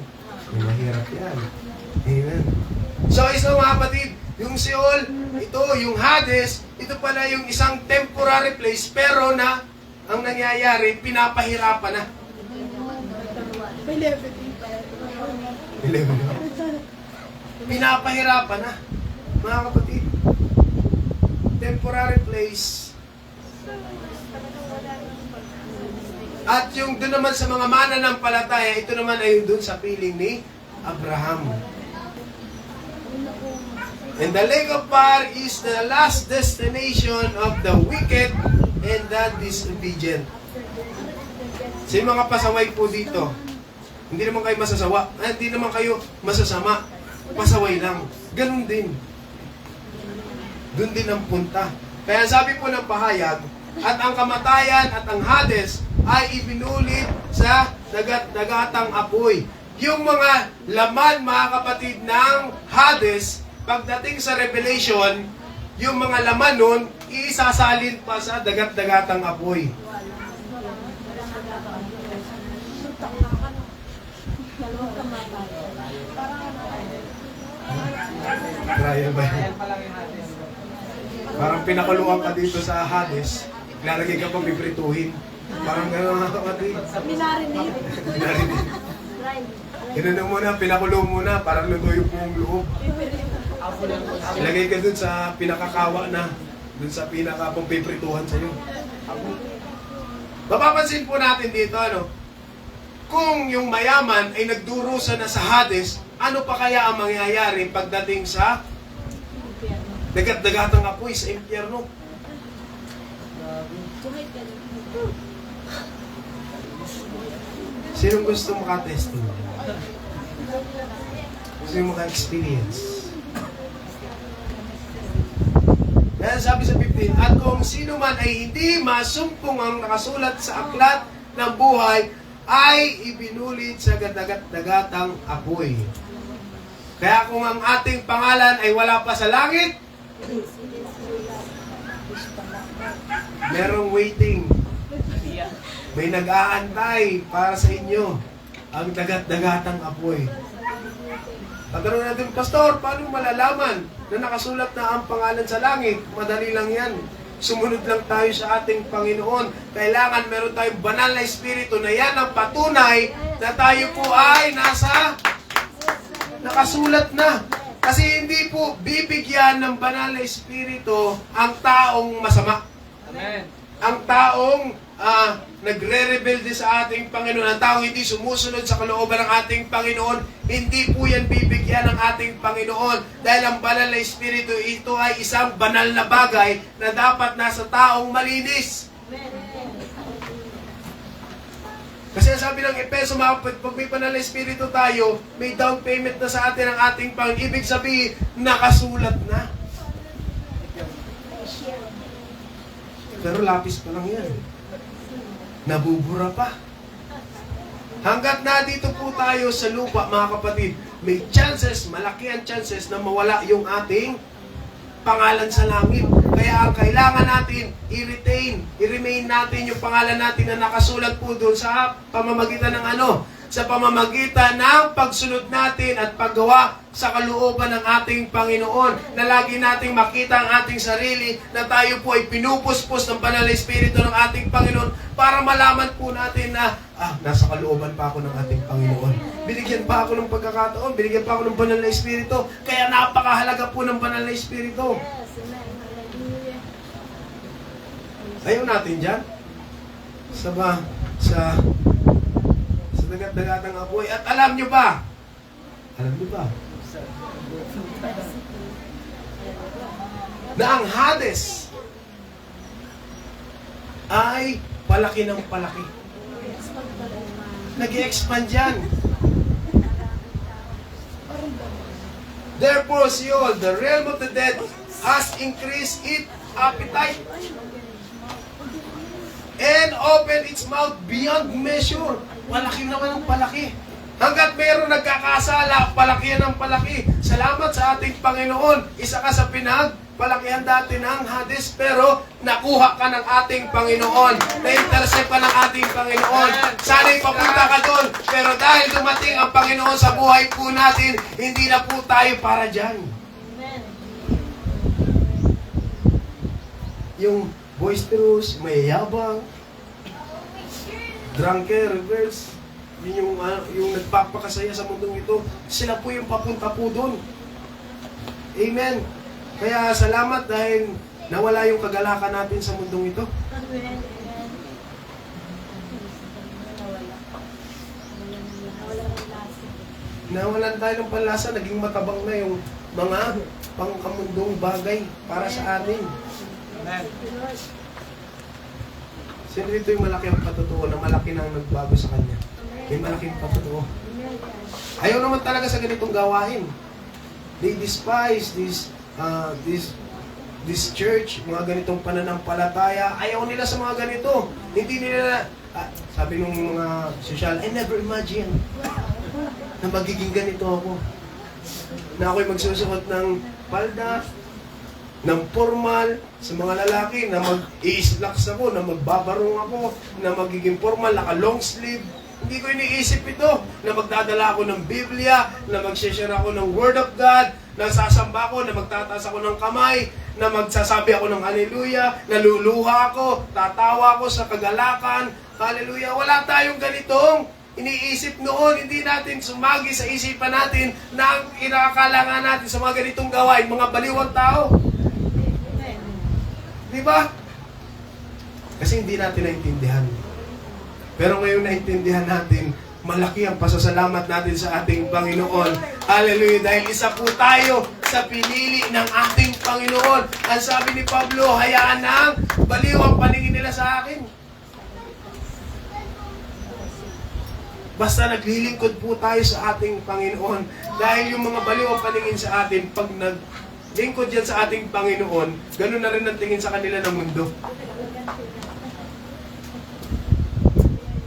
Mahirap yan. Amen. So, isang mga kapatid, yung Sheol, ito, yung Hades, ito pala yung isang temporary place, pero na, ang nangyayari, pinapahirapan na. Pinapahirapan na. Mga kapatid, temporary place. At yung doon naman sa mga mananampalataya, ito naman ay doon sa piling ni Abraham. And the lake of fire is the last destination of the wicked and the disobedient. Sa mga pasaway po dito, hindi naman kayo masasawa, hindi naman kayo masasama, pasaway lang. Ganun din. Doon din ang punta. Kaya sabi po ng pahayag, at ang kamatayan at ang Hades ay ibinulit sa dagat-dagatang apoy. Yung mga laman, mga kapatid, ng Hades, pagdating sa Revelation, yung mga laman nun, isasalin pa sa dagat-dagatang apoy. Trial ba yan? Parang pinakuluan ka dito sa Hades, lalagay ka pa piprituhin. Parang gano'n mga kapatid. Minarinate. Ganun muna, pinakulo muna, parang luto yung buong loob. Ilagay ka dun sa pinakakawa na, dun sa pinakapong piprituhan sa'yo. Mapapansin po natin dito, kung yung mayaman ay nagdurusa na sa Hades, ano pa kaya ang mangyayari pagdating sa dagat-dagatang apoy sa impyerno? Sinong gusto makatesting? Gusto maka-experience? Kaya sabi sa 15, at kung sino man ay hindi masumpong ang nakasulat sa aklat ng buhay, ay ibinulit sa dagat-dagatang apoy. Kaya kung ang ating pangalan ay wala pa sa langit, merong waiting. May nag-aantay para sa inyo. Ang dagat-dagatang apoy. Tatanungin natin, Pastor, paano malalaman na nakasulat na ang pangalan sa langit? Madali lang yan. Sumunod lang tayo sa ating Panginoon. Kailangan meron tayong banal na espiritu na yan ang patunay na tayo po ay nakasulat na. Kasi hindi po bibigyan ng banal na espiritu ang taong masama. Amen. Ang taong nagre-rebelde sa ating Panginoon, ang taong hindi sumusunod sa kalooban ng ating Panginoon, hindi po yan bibigyan ng ating Panginoon. Dahil ang banal na espiritu, ito ay isang banal na bagay na dapat nasa taong malinis. Kasi sabi ng Efeso, pag may banal na espiritu tayo, may down payment na sa atin ang ating Panginoon. Ibig sabihin, nakasulat na. Pero lapis pa lang yan. Nabubura pa. Hanggat na dito po tayo sa lupa, mga kapatid, may chances, malaki ang chances na mawala yung ating pangalan sa langit. Kaya ang kailangan natin, i-remain natin yung pangalan natin na nakasulat po doon sa pamamagitan ng sa pamamagitan ng pagsunod natin at paggawa sa kalooban ng ating Panginoon, na lagi nating makita ang ating sarili na tayo po ay pinupuspos ng banal na espiritu ng ating Panginoon para malaman po natin na nasa kalooban pa ako ng ating Panginoon. Binigyan pa ako ng pagkakataon, binigyan pa ako ng banal na espiritu, kaya napakahalaga po ng banal na espiritu. Ayaw natin dyan sa dagat-dagatang apoy. At alam nyo ba na ang Hades ay palaki ng palaki. Nag-i-expand yan. Therefore, Sheol, the realm of the dead, has increased its appetite and opened its mouth beyond measure. Palaki naman ang palaki. Hanggat mayroon nagkakasala, palaki ng palaki. Salamat sa ating Panginoon. Isa ka sa pinagpalakihan dati ng Hades, pero nakuha ka ng ating Panginoon. Na-intercept ka ng ating Panginoon. Sana'y papunta ka doon. Pero dahil dumating ang Panginoon sa buhay po natin, hindi na po tayo para dyan. Yung boisterous, mayayabang, drunker, rebels, yun yung nagpapakasaya sa mundong ito, sila po yung papunta po doon. Amen. Kaya salamat dahil nawala yung kagalakan natin sa mundong ito. Nawalan tayo ng panlasa, naging matabang na yung mga pangkamundong bagay para sa atin. Amen. Sino dito yung malaki ang patutuo na malaki nang nagbago sa kanya? May malaking patutuo. Ayaw naman talaga sa ganitong gawain. They despise this church, mga ganitong pananampalataya. Ayaw nila sa mga ganito. Hindi nila, sabi ng mga social, I never imagine na magiging ganito ako. Na ako'y magsusuot ng palda, ng formal, sa mga lalaki, na mag-i-slacks ako, na magbabarong ako, na magiging formal, naka-long sleeve. Hindi ko iniisip ito, na magdadala ako ng Biblia, na mag-share ako ng Word of God, na sasamba ako, na magtataas ako ng kamay, na magsasabi ako ng hallelujah, naluluha ako, tatawa ako sa kagalakan, hallelujah. Wala tayong ganitong iniisip noon. Hindi natin sumagi sa isipan natin na ang inakakala natin sa mga ganitong gawain, mga baliwang tao. Di ba? Kasi hindi natin naintindihan. Pero ngayon naintindihan natin, malaki ang pasasalamat natin sa ating Panginoon. Hallelujah! Dahil isa po tayo sa pinili ng ating Panginoon. Ang sabi ni Pablo, hayaan ng baliw ang paningin nila sa akin. Basta naglilingkod po tayo sa ating Panginoon. Dahil yung mga baliw ang paningin sa atin, pag naglingkod yan sa ating Panginoon, ganun na rin ang tingin sa kanila ng mundo.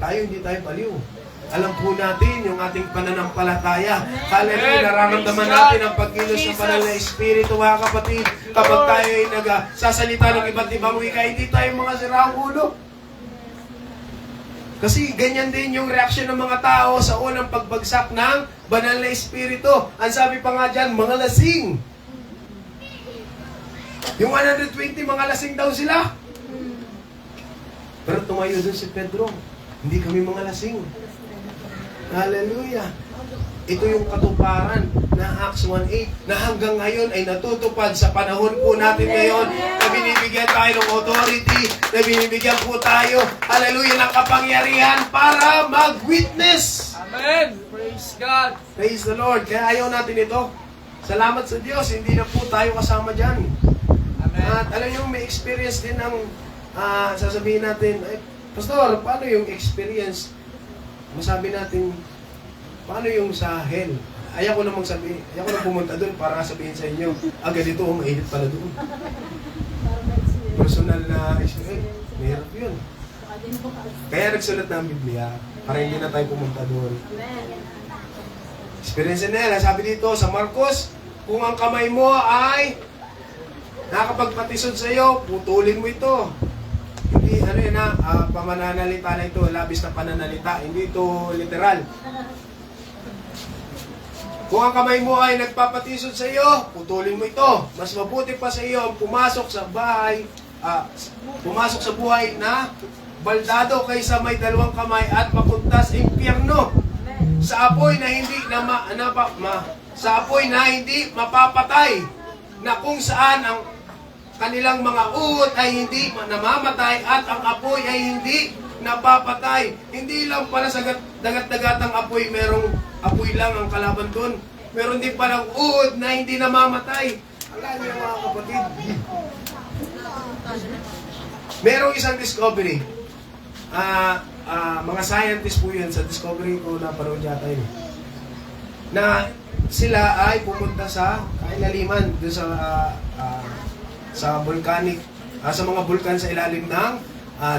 Tayo, hindi tayo baliw. Alam po natin yung ating pananampalataya. Hallelujah, nararamdaman natin ang pagkilos ng banal na Espiritu, mga kapatid. Kapag tayo ay nagsasalita ng iba't ibang wika, hindi tayo mga sirang ulo. Kasi ganyan din yung reaksyon ng mga tao sa unang pagbagsak ng banal na Espiritu. Ang sabi pa nga dyan, mga lasing. Yung 120, mga lasing daw sila. Pero tumayo dun si Pedro, hindi kami mga lasing. Hallelujah. Ito yung katuparan na Acts 1:8 na hanggang ngayon ay natutupad sa panahon po natin ngayon na binibigyan tayo ng authority, na binibigyan po tayo, hallelujah, ng kapangyarihan para mag-witness. Amen. Praise God. Praise the Lord. Kaya ayaw natin ito. Salamat sa Diyos, hindi na po tayo kasama dyan. Amen. At alam nyo, may experience din ng sasabihin natin, Pastor, paano yung experience? Masabi natin, paano yung sa hell? Ayaw ko namang sabihin, ayaw ko na pumunta doon para sabihin sa inyo, ganito, mainit pala doon. Personal na experience, mahirap yun. Kaya nagsulat na ang Biblia, para hindi na tayo pumunta doon. Experience na yan, sabi dito sa Marcos, kung ang kamay mo ay nakapagpatisod sa iyo, putulin mo ito. Hindi, pamananalita na ito, labis na pananalita, hindi ito literal. Kung ang kamay mo ay nagpapatisod sa iyo, putulin mo ito. Mas mabuti pa sa iyo ang pumasok sa buhay na baldado kaysa may dalawang kamay at mapunta sa impyerno. Sa apoy na hindi mapapatay, na kung saan ang kanilang mga uod ay hindi namamatay at ang apoy ay hindi napapatay. Hindi lang pala sa dagat-dagatang apoy, merong apoy lang ang kalaban doon. Meron din palang uod na hindi namamatay. Alam niyo mga kapatid, merong isang discovery. Mga scientists po yun, sa discovery ko na paroon yata yun, na sila ay pumunta sa kailaliman doon sa volcanic, sa mga bulkan sa ilalim ng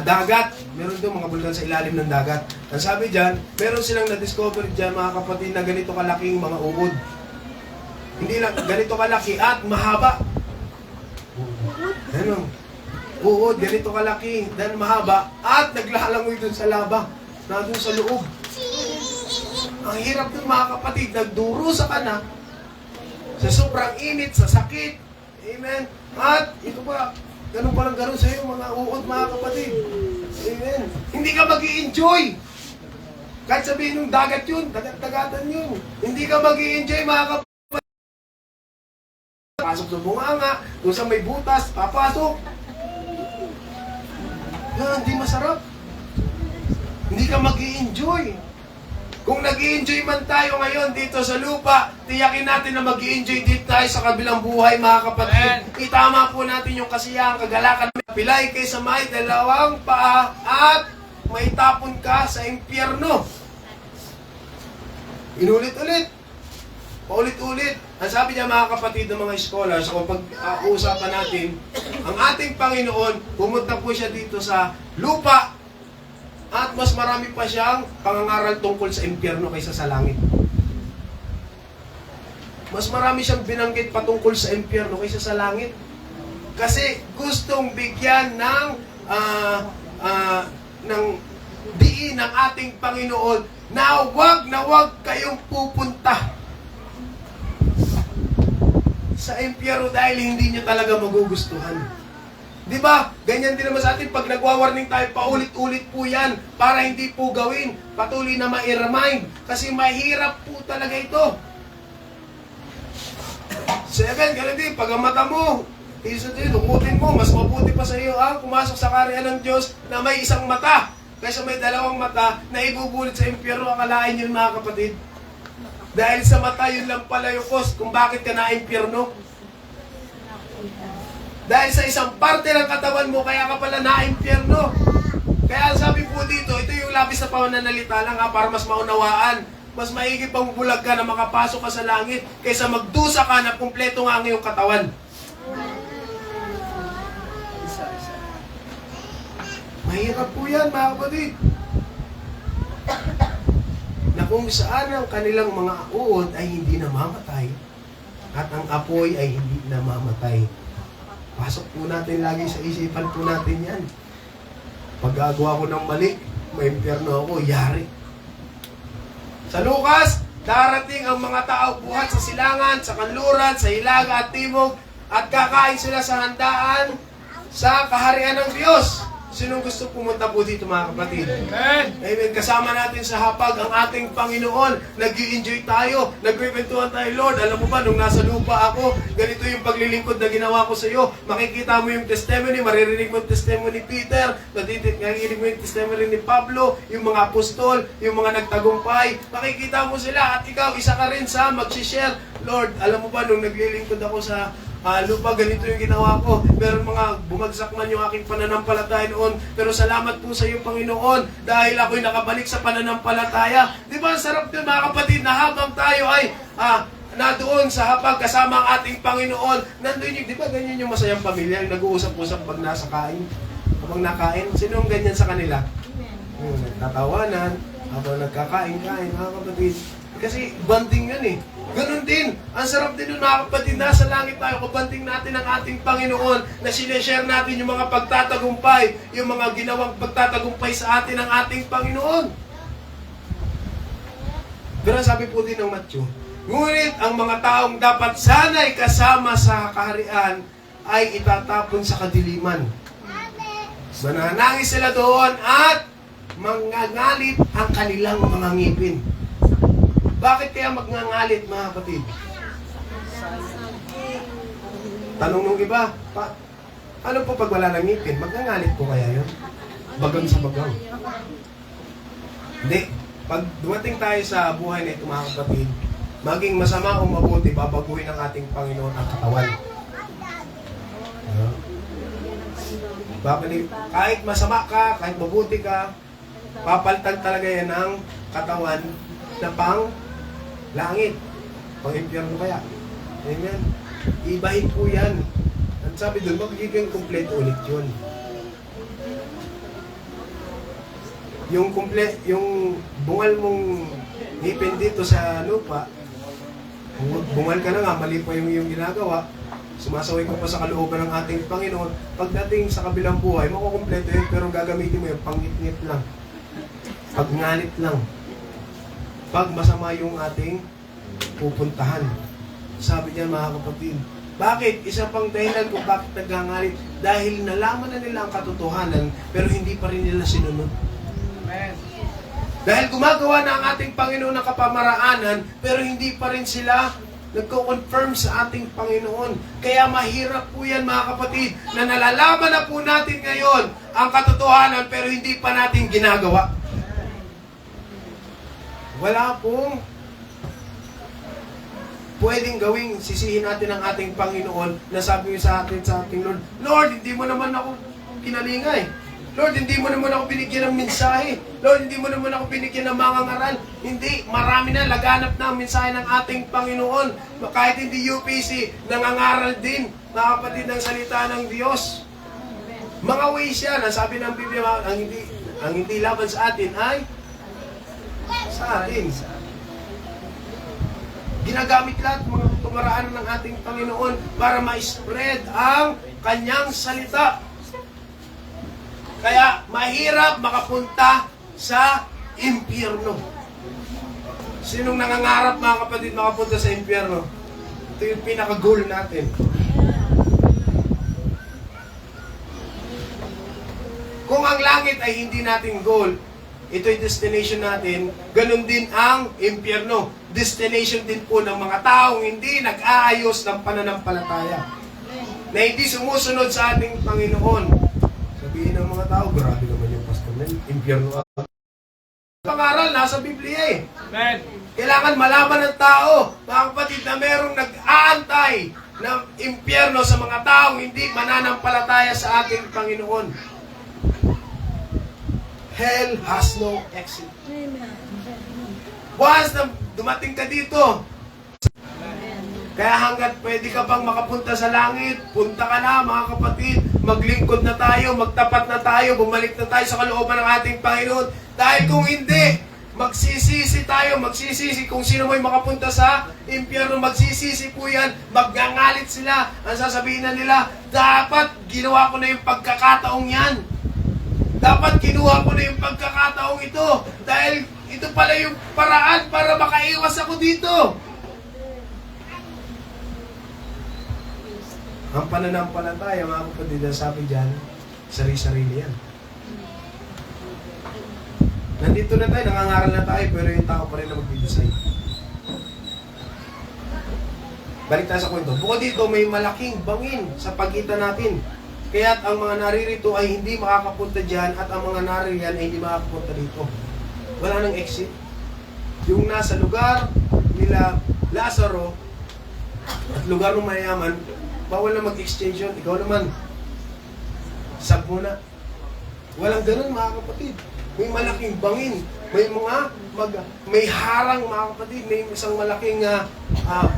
dagat. Meron doon mga bulkan sa ilalim ng dagat. Ang sabi dyan, meron silang na-discover dyan, mga kapatid, na ganito kalaking mga uod. Hindi lang, ganito kalaki at mahaba. Ano? Uod, ganito kalaki, dan mahaba, at naglalangoy doon sa lava, na doon sa loob. Ang hirap doon, mga kapatid, nagdurusa ka na sa sobrang init, sa sakit. Amen. At ito ba, ganun pa lang ganun sa iyo, mga uod, mga kapatid. Amen. Hindi ka mag-i-enjoy. Kahit sabihin ng dagat yun, dagat-dagatan yun. Hindi ka mag-i-enjoy, mga kapatid. Pasok sa bunganga, kung sa may butas, papasok. Hindi masarap. Hindi ka mag-i-enjoy. Kung nag-i-enjoy man tayo ngayon dito sa lupa, tiyakin natin na mag-i-enjoy dito tayo sa kabilang buhay, mga kapatid. Itama po natin yung kasiyahan, kagalakan. Pilay kay sa may dalawang paa at may tapon ka sa impyerno. Inulit-ulit. Paulit-ulit. Ang sabi niya, mga kapatid ng mga scholars, kung pag-uusapan natin, ang ating Panginoon, pumunta po siya dito sa lupa at mas marami pa siyang pangangaral tungkol sa impyerno kaysa sa langit. Mas marami siyang binanggit patungkol sa impyerno kaysa sa langit. Kasi gustong bigyan ng diin ng ating Panginoon na wag kayong pupunta sa impyerno dahil hindi nyo talaga magugustuhan. Di ba? Ganyan din naman sa atin pag nagwa-warning tayo, paulit-ulit po yan para hindi po gawin. Patuloy na ma-remind kasi mahirap po talaga ito. 7, ganun din, pag ang mata mo, lumutin mo, mas mabuti pa sa iyo ang pumasok sa kaharian ng Diyos na may isang mata kaysa may dalawang mata na ibubulit sa impyerno. Akalain yun, mga kapatid. Dahil sa mata, yun lang pala yung cause kung bakit ka na-impyerno. Dahil sa isang parte ng katawan mo, kaya ka pala na-impyerno. Kaya sabi po dito, ito yung labis na pananalita lang para mas maunawaan. Mas maigi pang bulag ka na makapasok ka sa langit kaysa magdusa ka na kumpleto nga ang iyong katawan. Mahirap po yan, mga kapatid. kung saan ang kanilang mga uod ay hindi namamatay at ang apoy ay hindi namamatay. Pasok po natin lagi sa isipan po natin yan. Pag gagawa ko ng mali, may impyerno ako, yari. Sa Lucas, darating ang mga tao buhat sa silangan, sa kanluran, sa hilaga at timog, at kakain sila sa handaan sa kaharian ng Diyos. Sinong gusto pumunta po dito mga kapatid? Amen. Amen. Kasama natin sa hapag ang ating Panginoon. Nag-i-enjoy tayo. Nagkwentuhan tayo, Lord. Alam mo ba, nung nasa lupa ako, ganito yung paglilingkod na ginawa ko sa iyo. Makikita mo yung testimony, maririnig mo yung testimony ni Peter, maririnig mo yung testimony ni Pablo, yung mga apostol, yung mga nagtagumpay. Makikita mo sila at ikaw, isa ka rin sa mag-share. Lord, alam mo ba, nung naglilingkod ako sa lupa, ganito yung ginawa ko. Meron mga bumagsak man yung aking pananampalataya noon. Pero salamat po sa iyo, Panginoon, dahil ako'y nakabalik sa pananampalataya. Di ba, ang sarap yun, mga kapatid, na habang tayo ay na doon sa hapag kasama ang ating Panginoon. Nandun yung, di ba, ganyan yung masayang pamilya, yung nag-uusap-usap pag nasa kain. Kapag nakain, sino ang ganyan sa kanila? Yung nagtatawanan, habang nagkakain-kain, mga kapatid. Kasi banding yan eh. Ganun din. Ang sarap din nun mga kapatid, nasa langit tayo, kabanding natin ang ating Panginoon na sineshare natin yung mga pagtatagumpay, yung mga ginawang pagtatagumpay sa atin ng ating Panginoon. Pero sabi po din ng Matthew, ngunit ang mga taong dapat sana'y kasama sa kaharian ay itatapon sa kadiliman. Mananangis sila doon at mangangalit ang kanilang mga ngipin. Bakit kaya magngangalit, mga kapatid? Tanong nung iba, ano po pag wala ng ngipin? Magngangalit po kaya yun? Bagang sa bagang. Hindi. Pag dumating tayo sa buhay na ito, mga kapatid, maging masama o mabuti, babaguhin ng ating Panginoon ang katawan. Kahit masama ka, kahit mabuti ka, papalitan talaga yan ng katawan na pang langit. Pang-impyerno kaya. Amen. Ibahin po yan. At sabi doon, magiging kompleto ulit yun. Yung bungal mong ngipin dito sa lupa, bungal ka na nga, mali pa yung ginagawa, sumasaway ka pa sa kalooban ng ating Panginoon, pagdating sa kabilang buhay, makukompleto yun, pero gagamitin mo yung pangngit-ngit lang. Pagngalit lang. Pag masama yung ating pupuntahan. Sabi niya mga kapatid, bakit? Isa pang dahilan kung bakit nagngangalit, dahil nalaman na nila ang katotohanan, pero hindi pa rin nila sinunod. Amen. Dahil gumagawa na ang ating Panginoon ng kapamaraanan, pero hindi pa rin sila nagko-confirm sa ating Panginoon. Kaya mahirap po yan mga kapatid, na nalalaman na po natin ngayon ang katotohanan, pero hindi pa natin ginagawa. Wala pong pwedeng gawing sisihin natin ang ating Panginoon na sabi niyo sa ating Lord, Lord, hindi mo naman ako kinalingay. Lord, hindi mo naman ako binigyan ng mensahe. Lord, hindi mo naman ako binigyan ng mga ngaral. Hindi, marami na, laganap na ang mensahe ng ating Panginoon. Kahit hindi UPC, nangangaral din, mga kapatid, ng salita ng Diyos. Mga ways yan, ang sabi ng Biblia, ang hindi laban sa atin ay sa atin. Ginagamit lahat mga kamaraan ng ating Panginoon para ma-spread ang kanyang salita. Kaya mahirap makapunta sa impyerno. Sinong nangangarap mga kapatid makapunta sa impyerno? Ito yung pinaka-goal natin. Kung ang langit ay hindi nating goal, ito yung destination natin, ganun din ang impyerno. Destination din po ng mga taong hindi nag-aayos ng pananampalataya. Na hindi sumusunod sa ating Panginoon. Sabihin ng mga tao, grabe naman yung pastor na impyerno. Pangaral, nasa Biblia eh. Amen. Kailangan malaman ng tao, mga kapatid, na merong nag-aantay ng impyerno sa mga taong hindi mananampalataya sa ating Panginoon. Hell has no exit. Once na dumating ka dito, kaya hanggat pwede ka pang makapunta sa langit, punta ka na mga kapatid, maglingkod na tayo, magtapat na tayo, bumalik na tayo sa kalooban ng ating Panginoon. Dahil kung hindi, Magsisisi tayo, magsisisi. Kung sino may makapunta sa impyerno, magsisisi po yan. Magngangalit sila. Ang sasabihin na nila, dapat ginawa ko na yung pagkakataong yan. Dapat kinuha ko na yung pagkakataong ito. Dahil ito pala yung paraan para makaiwas ako dito. Ang pananampalataya, mga kapatid, sabi dyan, sarili-sarili yan. Nandito na tayo, nangangaral na tayo, pero yung tao pa rin na mag-decide. Balik tayo sa kwento. Bukod dito, may malaking bangin sa pagitan natin. Kaya't ang mga naririto ay hindi makakapunta dyan at ang mga naririyan ay hindi makakapunta dito. Wala nang exit. Yung nasa lugar nila Lazaro at lugar ng mayaman, bawal na mag-exchange yun. Ikaw naman, sab muna. Walang ganun, mga kapatid. May malaking bangin. May harang, mga kapatid. May isang malaking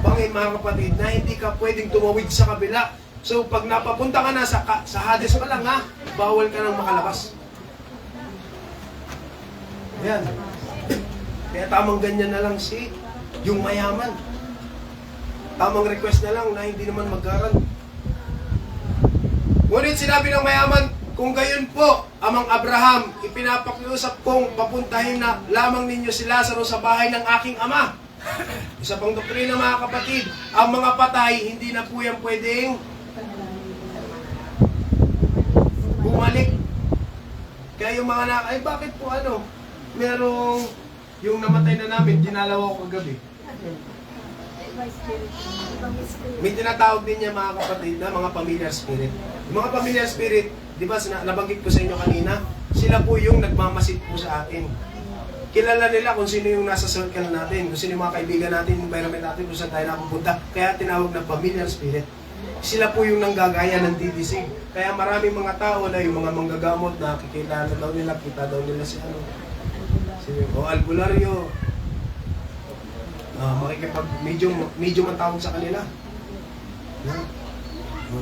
bangin, mga kapatid, na hindi ka pwedeng tumawid sa kabila. So, pag napapunta ka na sa Hades pa lang, bawal ka nang makalabas. Ayan. Kaya tamang ganyan na lang yung mayaman. Tamang request na lang na hindi naman mag-aral. Ngunit sinabi ng mayaman, kung gayon po, amang Abraham, ipinapakiusap kong papuntahin na lamang ninyo si Lazaro sa bahay ng aking ama. Isa pang doktrina, mga kapatid, ang mga patay, hindi na po yan pwedeng bumalik. Kaya yung mga ay bakit po merong yung namatay na namin, dinalaw ako kagabi. May tinatawag din niya, mga kapatid, na mga familiar spirit. Yung mga familiar spirit, di ba, nabanggit ko sa inyo kanina, sila po yung nagmamasid po sa atin. Kilala nila kung sino yung nasa circle natin, kung sino yung mga kaibigan natin, yung environment natin, kung saan tayo napupunta. Kaya tinawag na familiar spirit. Sila po yung nanggagaya ng didisig. Kaya maraming mga tao na yung mga manggagamot na kikilala daw nila, kita daw nila si albularyo. Medium ang tawag sa kanila.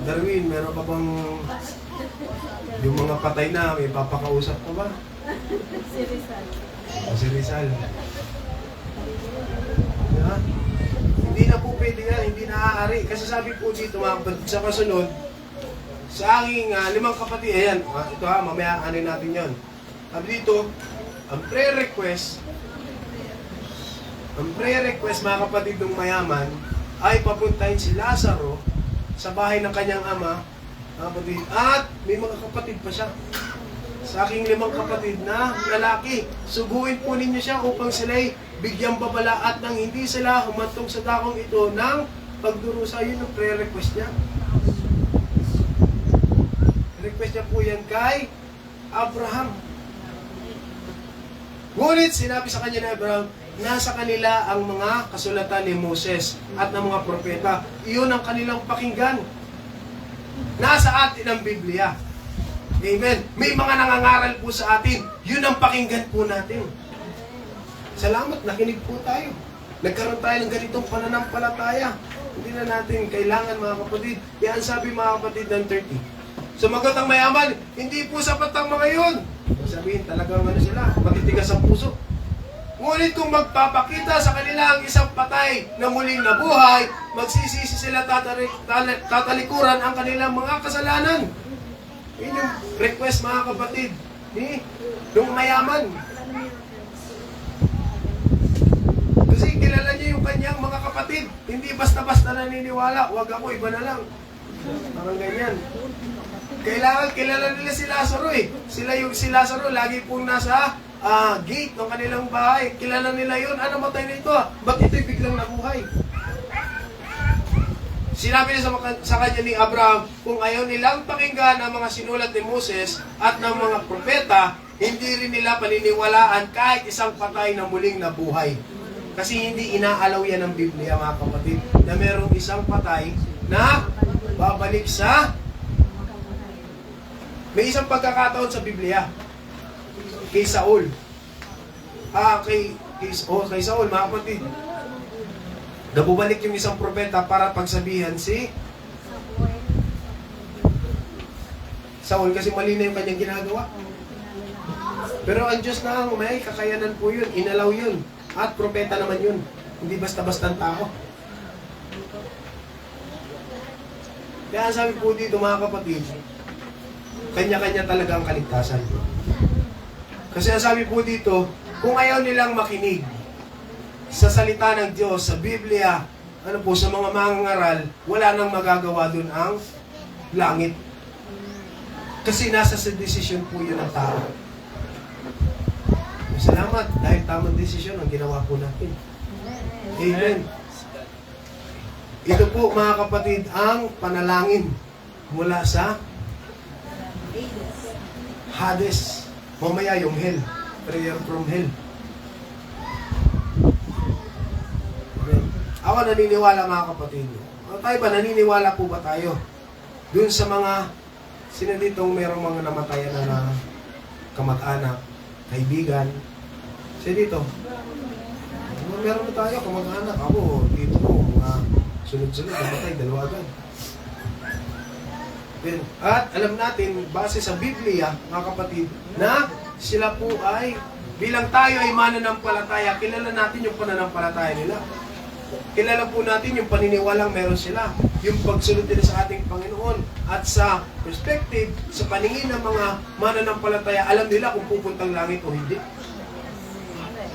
Darwin, meron ka bang yung mga patay na may papakausap ka ba? Si Rizal. Yeah. Hindi na po pwede yan, hindi naaari. Kasi sabi po dito, mga kapatid, sa kasunod, sa aking 5 kapatid, ayan, ito mamaya natin yon. Sabi dito, ang prayer request, mga kapatid ng mayaman, ay papuntahin si Lazaro sa bahay ng kanyang ama, mga kapatid. At may mga kapatid pa siya. Sa aking 5 kapatid na lalaki, suguin po ninyo siya upang sila'y bigyang babala at nang hindi sila humantong sa dakong ito ng pagdurusa. Yun ang prayer request niya. Request niya po yan kay Abraham. Ngunit sinabi sa kanya ni Abraham, nasa kanila ang mga kasulatan ni Moses at ng mga propeta. Iyon ang kanilang pakinggan. Nasa atin ang Biblia. Amen. May mga nangangaral po sa atin. Yun ang pakinggan po natin. Salamat, nakinig po tayo. Nagkaroon tayo ng ganitong pananampalataya. Hindi na natin kailangan, mga kapatid. Yan sabi, mga kapatid, ng 30. Sumagot ang mayaman, hindi po sapat ang mga yun. Sabihin, talagang sila, matitigas ang puso. Ngunit kung magpapakita sa kanila ang isang patay na muling nabuhay, magsisisi sila tatalikuran ang kanilang mga kasalanan. Yun yung request, mga kapatid, ni yung mayaman. Kasi kilala niya yung kanyang mga kapatid. Hindi basta-basta naniniwala. Huwag ako, iba na lang. Parang ganyan. Kailangan kilala nila si Lazaro eh. Si Lazaro lagi pong nasa gate ng kanilang bahay. Kilala nila yun. Matay na ito Ba't ito'y biglang nabuhay? Sinabi niya sa kanya ni Abraham, kung ayaw nilang pakinggan ang mga sinulat ni Moses at ng mga propeta, hindi rin nila paniniwalaan kahit isang patay na muling nabuhay. Kasi hindi inaalaw yan ng Biblia, mga kapatid, na merong isang patay na babalik sa... May isang pagkakataon sa Biblia kay Saul. Kay Saul, mga kapatid. Nabubalik yung isang propeta para pagsabihan si Saul kasi mali na yung kanyang ginagawa. Pero ang Diyos na may kakayanan po yun, inalaw yun. At propeta naman yun. Hindi basta-bastang tao. Kaya sabi po dito mga kapatid, kanya-kanya talaga ang kaligtasan. Kasi ang sabi po dito, kung ayaw nilang makinig sa salita ng Diyos, sa Biblia, ano po, sa mga mangangaral, wala nang magagawa dun ang langit. Kasi nasa sa desisyon po yun ng tao. Salamat dahil tamang desisyon ang ginawa po natin. Amen. Ito po mga kapatid ang panalangin mula sa Hades. Mamaya yung hell. Prayer from hell. Amen. Ako naniniwala mga kapatid. Tayo ba, naniniwala po ba tayo? Doon sa mga sino ditong merong mga namatayan na kamag-anak, kaibigan. Siya dito. Meron na tayo, kamag-anak. Ako, dito po, mga sunod-sunod, namatay, dalawa agad. Then, at alam natin, base sa Biblia, mga kapatid, na sila po ay, bilang tayo ay mananampalataya, kilala natin yung pananampalataya nila. Kilala po natin yung paniniwalang meron sila. Yung pagsunod nila sa ating Panginoon. At sa perspective, sa paningin ng mga mananampalataya, alam nila kung pupuntang langit o hindi.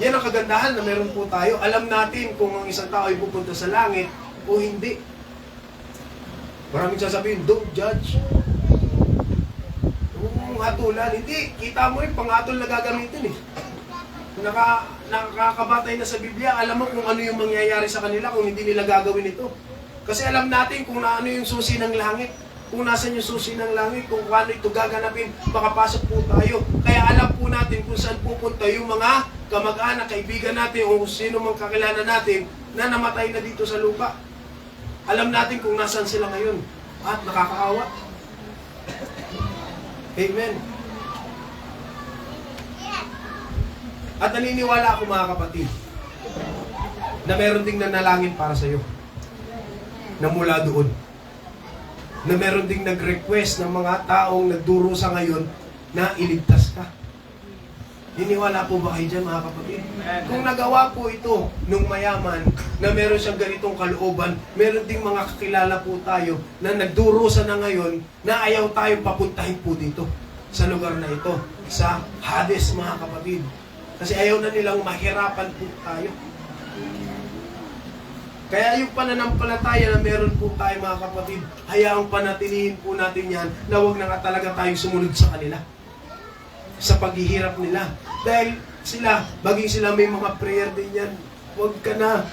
Yan ang kagandahan na meron po tayo. Alam natin kung ang isang tao ay pupunta sa langit o hindi. Maraming sasabihin, don't judge. Hatulan, hindi. Kita mo yung panghatol na gagamitin eh. Nakakabatay na sa Biblia, alam mo kung ano yung mangyayari sa kanila kung hindi nila gagawin ito. Kasi alam natin kung ano yung susi ng langit. Kung nasan yung susi ng langit, kung paano ito gaganapin, makapasok po tayo. Kaya alam po natin kung saan pupunta yung mga kamag-anak, kaibigan natin, o sino mang kakilala natin na namatay na dito sa lupa. Alam natin kung nasan sila ngayon. At nakakaawa. Amen. At naniniwala ako mga kapatid na meron ding nanalangin para sa iyo na mula doon. Na meron ding nag-request ng mga taong nagdurusa ngayon na iligtas ka. Niniwala po ba kayo dyan mga kapatid? Kung nagawa po ito nung mayaman na meron siyang ganitong kalooban, meron ding mga kakilala po tayo na nagdurusa na ngayon na ayaw tayong papuntahin po dito sa lugar na ito, sa Hades mga kapatid. Kasi ayaw na nilang mahirapan po tayo. Kaya yung pananampalataya na meron po tayo mga kapatid, hayaang panatilihin po natin yan na huwag na nga talaga tayong sumunod sa kanila. Sa paghihirap nila. Dahil sila, baging sila may mga prayer din yan. Huwag ka na.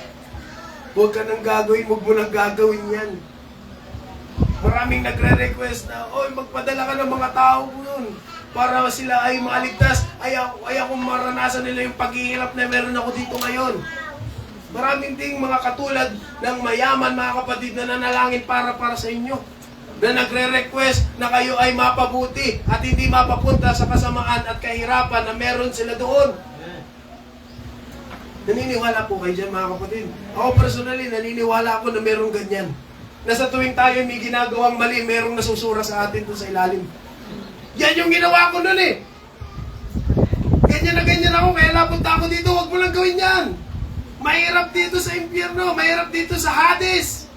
Huwag ka nang gagawin, huwag mo nang gagawin yan. Maraming nagre-request na, oy, magpadala ka ng mga tao po yun para sila ay maaligtas. Ayaw kong maranasan nila yung paghihirap na meron ako dito ngayon. Maraming ding mga katulad ng mayaman, mga kapatid, na nanalangin para sa inyo. Na nagre-request na kayo ay mapabuti at hindi mapapunta sa kasamaan at kahirapan na meron sila doon. Naniniwala po kayo dyan mga kapatid. Ako personally, naniniwala ako na meron ganyan. Na sa tuwing tayo may ginagawang mali, merong nasusura sa atin doon sa ilalim. Yan yung ginawa ko noon eh. Ganyan na ganyan ako, kaya napunta ako dito, huwag mo lang gawin yan. Mahirap dito sa impyerno, mahirap dito sa Hades.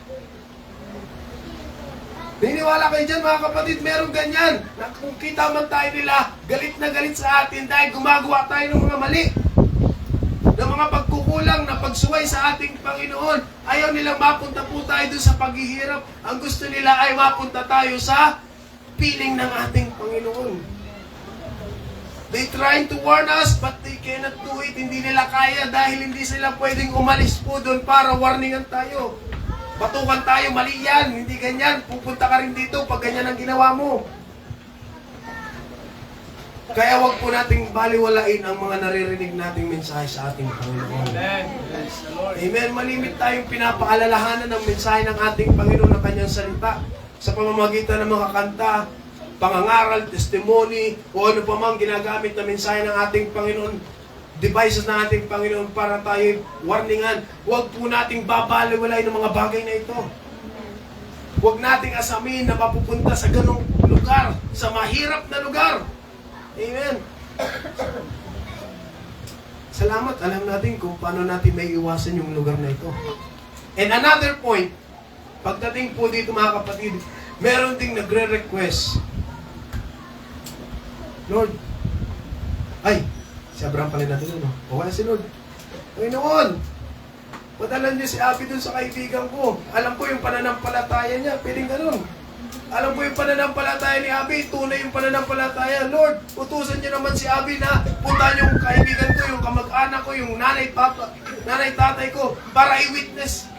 Niniwala kayo dyan mga kapatid, meron ganyan. Na kung kita man tayo nila, galit na galit sa atin dahil gumagawa tayo ng mga mali. Ng mga pagkukulang na pagsuway sa ating Panginoon. Ayaw nilang mapunta po tayo doon sa paghihirap. Ang gusto nila ay mapunta tayo sa piling ng ating Panginoon. They trying to warn us, but they cannot do it. Hindi nila kaya dahil hindi sila pwedeng umalis po doon para warningan tayo. Batukan tayo, mali yan, hindi ganyan. Pupunta ka rin dito pag ganyan ang ginawa mo. Kaya wag po nating baliwalain ang mga naririnig nating mensahe sa ating Panginoon. Amen. Malimit tayong pinapaalalahanan ng mensahe ng ating Panginoon ng kanyang salita sa pamamagitan ng mga kanta, pangangaral, testimony, o ano pa mang ginagamit na mensahe ng ating Panginoon, devices ng ating Panginoon para tayo warningan. Huwag po nating babaliwalay ng mga bagay na ito. Huwag nating asamin na mapupunta sa ganong lugar, sa mahirap na lugar. Amen. Salamat, alam natin kung paano natin may iwasan yung lugar na ito. And another point, pagdating po dito mga kapatid, meron ding nagre-request. Lord, ay, si Abraham pala natin yun, no? O wala si Lord. Panginoon, padalan niyo si Abby dun sa kaibigan ko. Alam ko yung pananampalataya niya, pwedeng ganun. Alam ko yung pananampalataya ni Abby, tunay yung pananampalataya. Lord, utusan niyo naman si Abby na puntahan yung kaibigan ko, yung kamag-anak ko, yung nanay, tatay ko, para i-witness,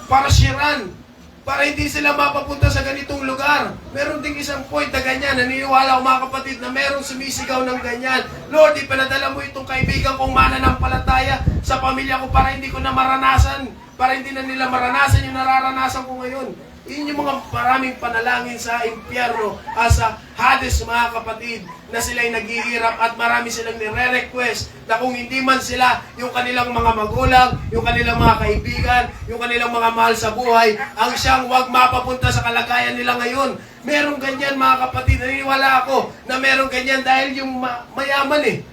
para sharean, para hindi sila mapapunta sa ganitong lugar. Meron ding isang point na ganyan, naniniwala ko mga kapatid na merong sumisigaw ng ganyan. Lord, ipanadala mo itong kaibigan kong mananampalataya sa pamilya ko para hindi ko na maranasan, para hindi na nila maranasan yung nararanasan ko ngayon. Yun yung mga maraming panalangin sa impyerno, sa Hades mga kapatid, na sila'y naghihirap at marami silang nire-request na kung hindi man sila, yung kanilang mga magulang, yung kanilang mga kaibigan, yung kanilang mga mahal sa buhay, ang siyang wag mapapunta sa kalagayan nila ngayon. Merong ganyan mga kapatid, naniniwala ako na merong ganyan dahil yung mayaman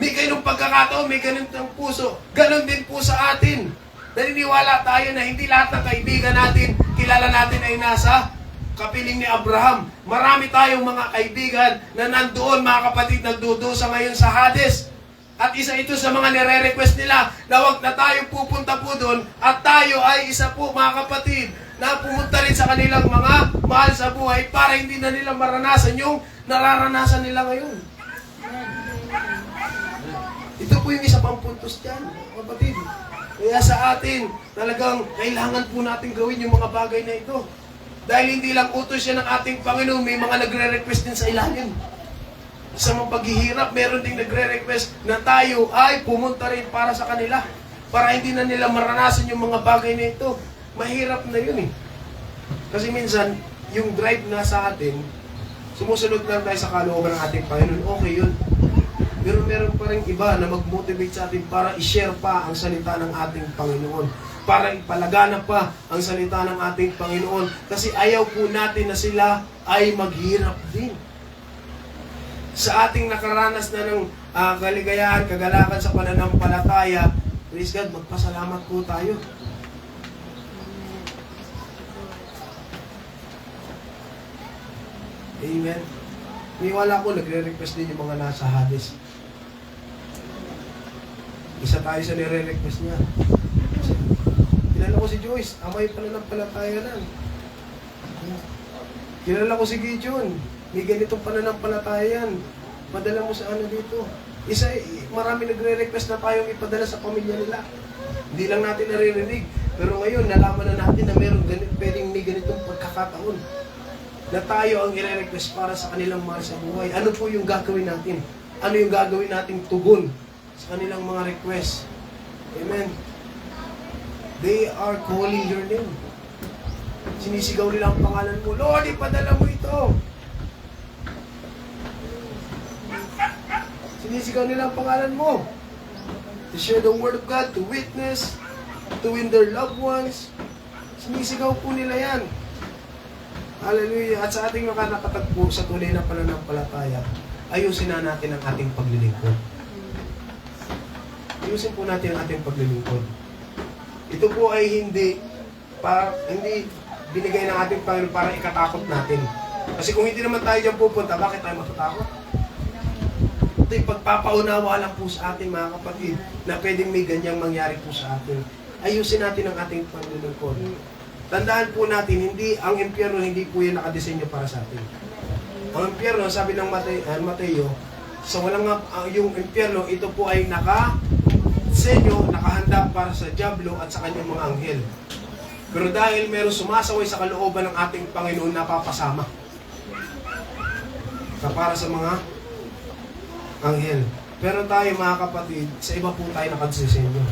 may ganung pagkakataon, may ganun ng puso. Ganon din po sa atin. Naniniwala tayo na hindi lahat ng kaibigan natin, kilala natin ay nasa kapiling ni Abraham. Marami tayong mga kaibigan na nandoon, mga kapatid, nagdudusa ngayon sa Hades. At isa ito sa mga nire-request nila na wag na tayo pupunta po doon at tayo ay isa po, mga kapatid, na pumunta rin sa kanilang mga mahal sa buhay para hindi na nila maranasan yung nararanasan nila ngayon. Ito po yung isa pang puntos dyan, mga kapatid. Kaya sa atin, talagang kailangan po natin gawin yung mga bagay na ito. Dahil hindi lang utos yan ng ating Panginoon, may mga nagre-request din sa ilalim. Sa mga paghihirap, meron ding nagre-request na tayo ay pumunta rin para sa kanila. Para hindi na nila maranasan yung mga bagay na ito. Mahirap na yun Kasi minsan, yung drive na sa atin, sumusunod lang tayo sa kalooban ng ating Panginoon, okay yun. Pero meron pa rin iba na mag-motivate sa atin para i-share pa ang salita ng ating Panginoon. Para ipalaganap pa ang salita ng ating Panginoon. Kasi ayaw po natin na sila ay maghirap din. Sa ating nakaranas na ng kaligayahan, kagalakan sa pananampalataya, praise God, magpasalamat po tayo. Amen. Niwala ko, nagre-request din yung mga nasa Hades. Isa tayo sa nire-request niya. Kilala ko si Joyce, amay pala ng palatayanan. Kilala ko si Gideon, may ganitong pananampalatayan. Padala mo sa ano dito. Marami nagre-request na tayong ipadala sa pamilya nila. Hindi lang natin naririnig. Pero ngayon, nalaman na natin na pwedeng may ganitong pagkakataon. Na tayo ang i-request para sa kanilang mahal sa buhay. Ano po yung gagawin natin? Ano yung gagawin nating tugon sa kanilang mga request? Amen. They are calling your name. Sinisigaw nila ang pangalan mo. Lord, ipadala mo ito. Sinisigaw nila ang pangalan mo. To share the word of God, to witness, to win their loved ones. Sinisigaw po nila yan. Hallelujah. At sa ating nakatagpo sa tunay na pananampalataya, ayusin na natin ang ating paglilingkod. Ayusin po natin ang ating paglilingkod. Ito po ay hindi binigay ng ating Panginoon para ikatakot natin. Kasi kung hindi naman tayo dyan pupunta, bakit tayo matatakot? Ito yung pagpapaunawa lang po sa ating mga kapatid na pwedeng may ganyang mangyari po sa atin. Ayusin natin ang ating paglilingkod. Tandaan po natin, ang impyerno hindi po yan nakadesenyo para sa atin. Ang impyerno, sabi ng Mateo, yung impyerno, ito po ay nakadesenyo, nakahanda para sa diablo at sa kanyang mga anghel. Pero dahil meron sumasaway sa kalooban ng ating Panginoon, napapasama para sa mga anghel. Pero tayo mga kapatid, sa iba po tayo nakadesenyo.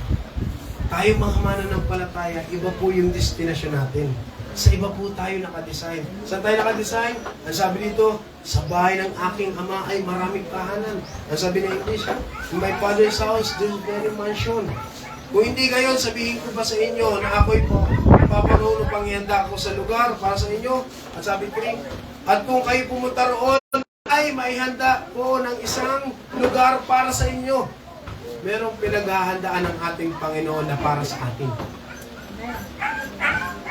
Tayo mga mananampalataya, iba po yung destinasyon natin. Sa iba po tayo nakadesign. Saan tayo nakadesign? Ang sabi dito, sa bahay ng aking ama ay maraming tahanan. Ang sabi ng English, in my father's house, there's many mansion. Kung hindi kayo, sabihin ko ba sa inyo na ako'y papanuno pangyanda ako sa lugar para sa inyo? At sabi ko rin, at kung kayo pumunta roon, ay maihanda po ng isang lugar para sa inyo. merong pinaghahandaan ng ating Panginoon na para sa atin.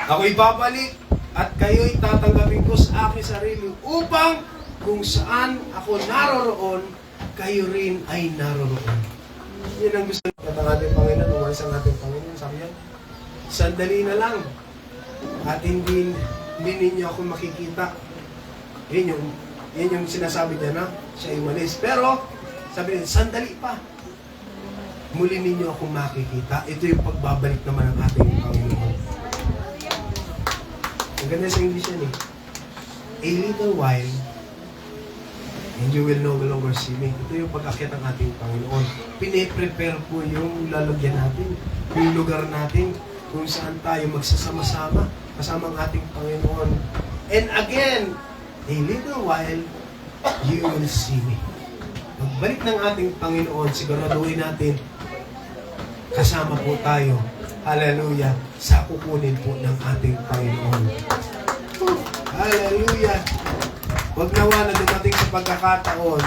Ako'y babalik at kayo'y tatanggapin ko sa aking sarili upang kung saan ako naroroon, kayo rin ay naroroon. Yun ang gusto ng ating Panginoon, umalis ang ating Panginoon. Sabi niya, sandali na lang at hindi ninyo ako makikita. Yun yung sinasabi niya na siya umalis. Pero, sabi niya, sandali pa. Muli ninyo ako makikita. Ito yung pagbabalik naman ng ating Panginoon. Ang ganda sa English yan eh. A little while, and you will no longer see me. Ito yung pag-akyat ng ating Panginoon. Pine-prepare po yung lalagyan natin, yung lugar natin, kung saan tayo magsasama-sama kasama ang ating Panginoon. And again, a little while, you will see me. Pagbalik ng ating Panginoon, siguraduhin natin, kasama po tayo, hallelujah, sa kukunin po ng ating Panginoon. Hallelujah! Huwag nawa na dumating sa pagkakataon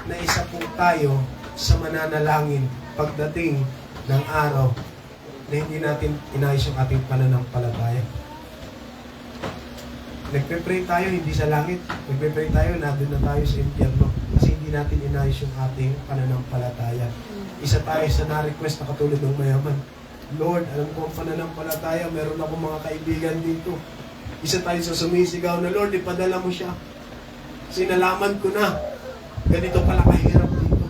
na isa po tayo sa mananalangin pagdating ng araw na hindi natin inayos yung ating pananampalataya. Nagpe-pray tayo hindi sa langit. Nagpe-pray tayo na doon na tayo sa impyerno kasi hindi natin inayos yung ating pananampalataya. Isa tayo sa na-request na katulad ng mayaman. Lord, alam ko ang pananampalataya, meron ako mga kaibigan dito. Isa tayo sa sumisigaw na, Lord, ipadala mo siya. Kasi nalaman ko na, ganito pala kahirap dito.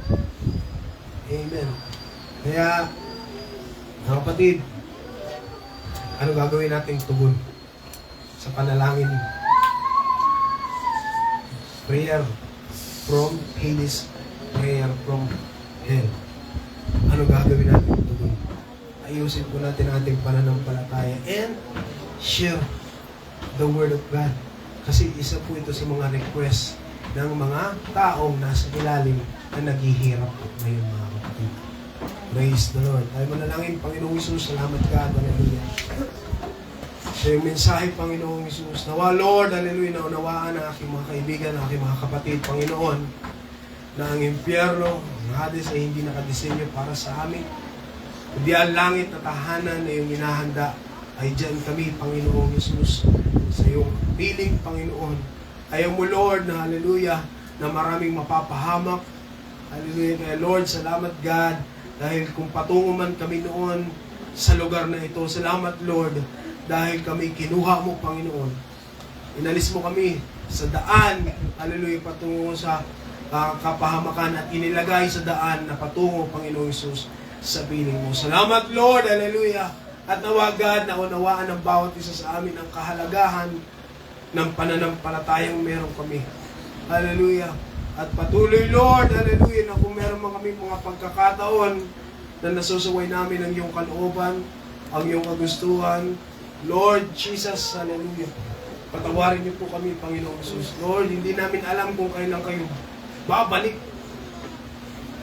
Amen. Kaya, mga kapatid, ano gagawin nating tugon sa panalangin? Prayer from Hades, prayer from hell. Ano gagawin natin tugon? Ayusin po natin ang ating pananampalataya and share the Word of God. Kasi isa po ito sa mga request ng mga taong nasa ilalim na naghihirap po ngayon, mga kapatid. Praise the Lord. Tayo manalangin, Panginoong Hesus, salamat God, hallelujah. Sa iyong mensahe, Panginoong Hesus, nawa Lord, hallelujah, naunawaan ang aking mga kaibigan, ang aking mga kapatid, Panginoon, na ang impyerno, ang Hades ay hindi nakadesenyo para sa amin. Hindi ang langit na tahanan na yung hinahanda ay dyan kami, Panginoong Hesus, sa iyong piling, Panginoon. Ayaw mo, Lord, na hallelujah, na maraming mapapahamak. Hallelujah. Kaya, Lord, salamat, God, dahil kung patungo man kami noon sa lugar na ito, salamat, Lord, dahil kami kinuha mo, Panginoon. Inalis mo kami sa daan, hallelujah, patungo sa kapahamakan at inilagay sa daan na patungo, Panginoong Hesus, sa piling mo. Salamat, Lord, hallelujah. At nawagad na unawaan ng bawat isa sa amin ang kahalagahan ng pananampalatayang meron kami. Hallelujah. At patuloy, Lord, hallelujah, na kung meron kami mga pagkakataon na nasusuway namin ang iyong kalooban, ang iyong kagustuhan, Lord Jesus, hallelujah. Patawarin niyo po kami, Panginoong Jesus. Lord, hindi namin alam kung kailan kayo babalik.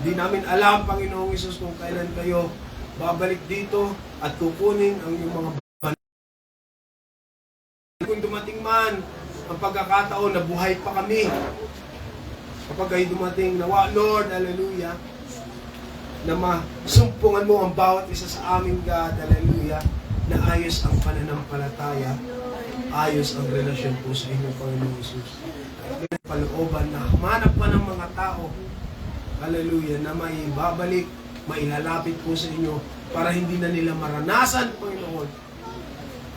Hindi namin alam, Panginoong Jesus, kung kailan kayo babalik dito at kukunin ang iyong mga banal. Kung dumating man ang pagkakataon na buhay pa kami, kapag ay dumating, nawa, Lord, hallelujah, na masumpungan mo ang bawat isa sa amin, God, hallelujah, na ayos ang pananampalataya, ayos ang relasyon po sa inyo, Panginoong Jesus. Palooban na humanap pa ng mga tao, hallelujah, na may babalik, mailalapit po sa inyo para hindi na nila maranasan, Panginoon,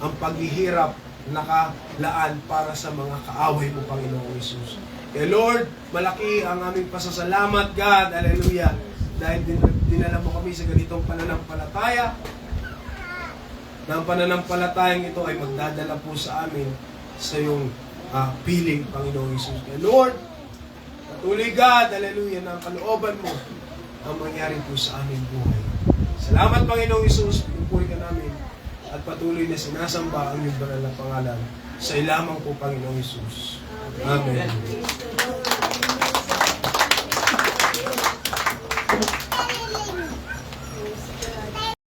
ang paghihirap nakalaan para sa mga kaaway mo, Panginoong Jesus. Kaya Lord, malaki ang aming pasasalamat, God, hallelujah, dahil dinala mo kami sa ganitong pananampalataya, na ang pananampalatayang ito ay magdadala po sa amin sa iyong piling, Panginoong Jesus. Kaya Lord, patuloy, God, hallelujah, na ang kalooban mo ang mangyari po sa aming buhay. Salamat, Panginoong Jesus, pinupuri ka namin at patuloy na sinasamba ang iyong banal na pangalan sa ilamang po, Panginoong Jesus. Amen.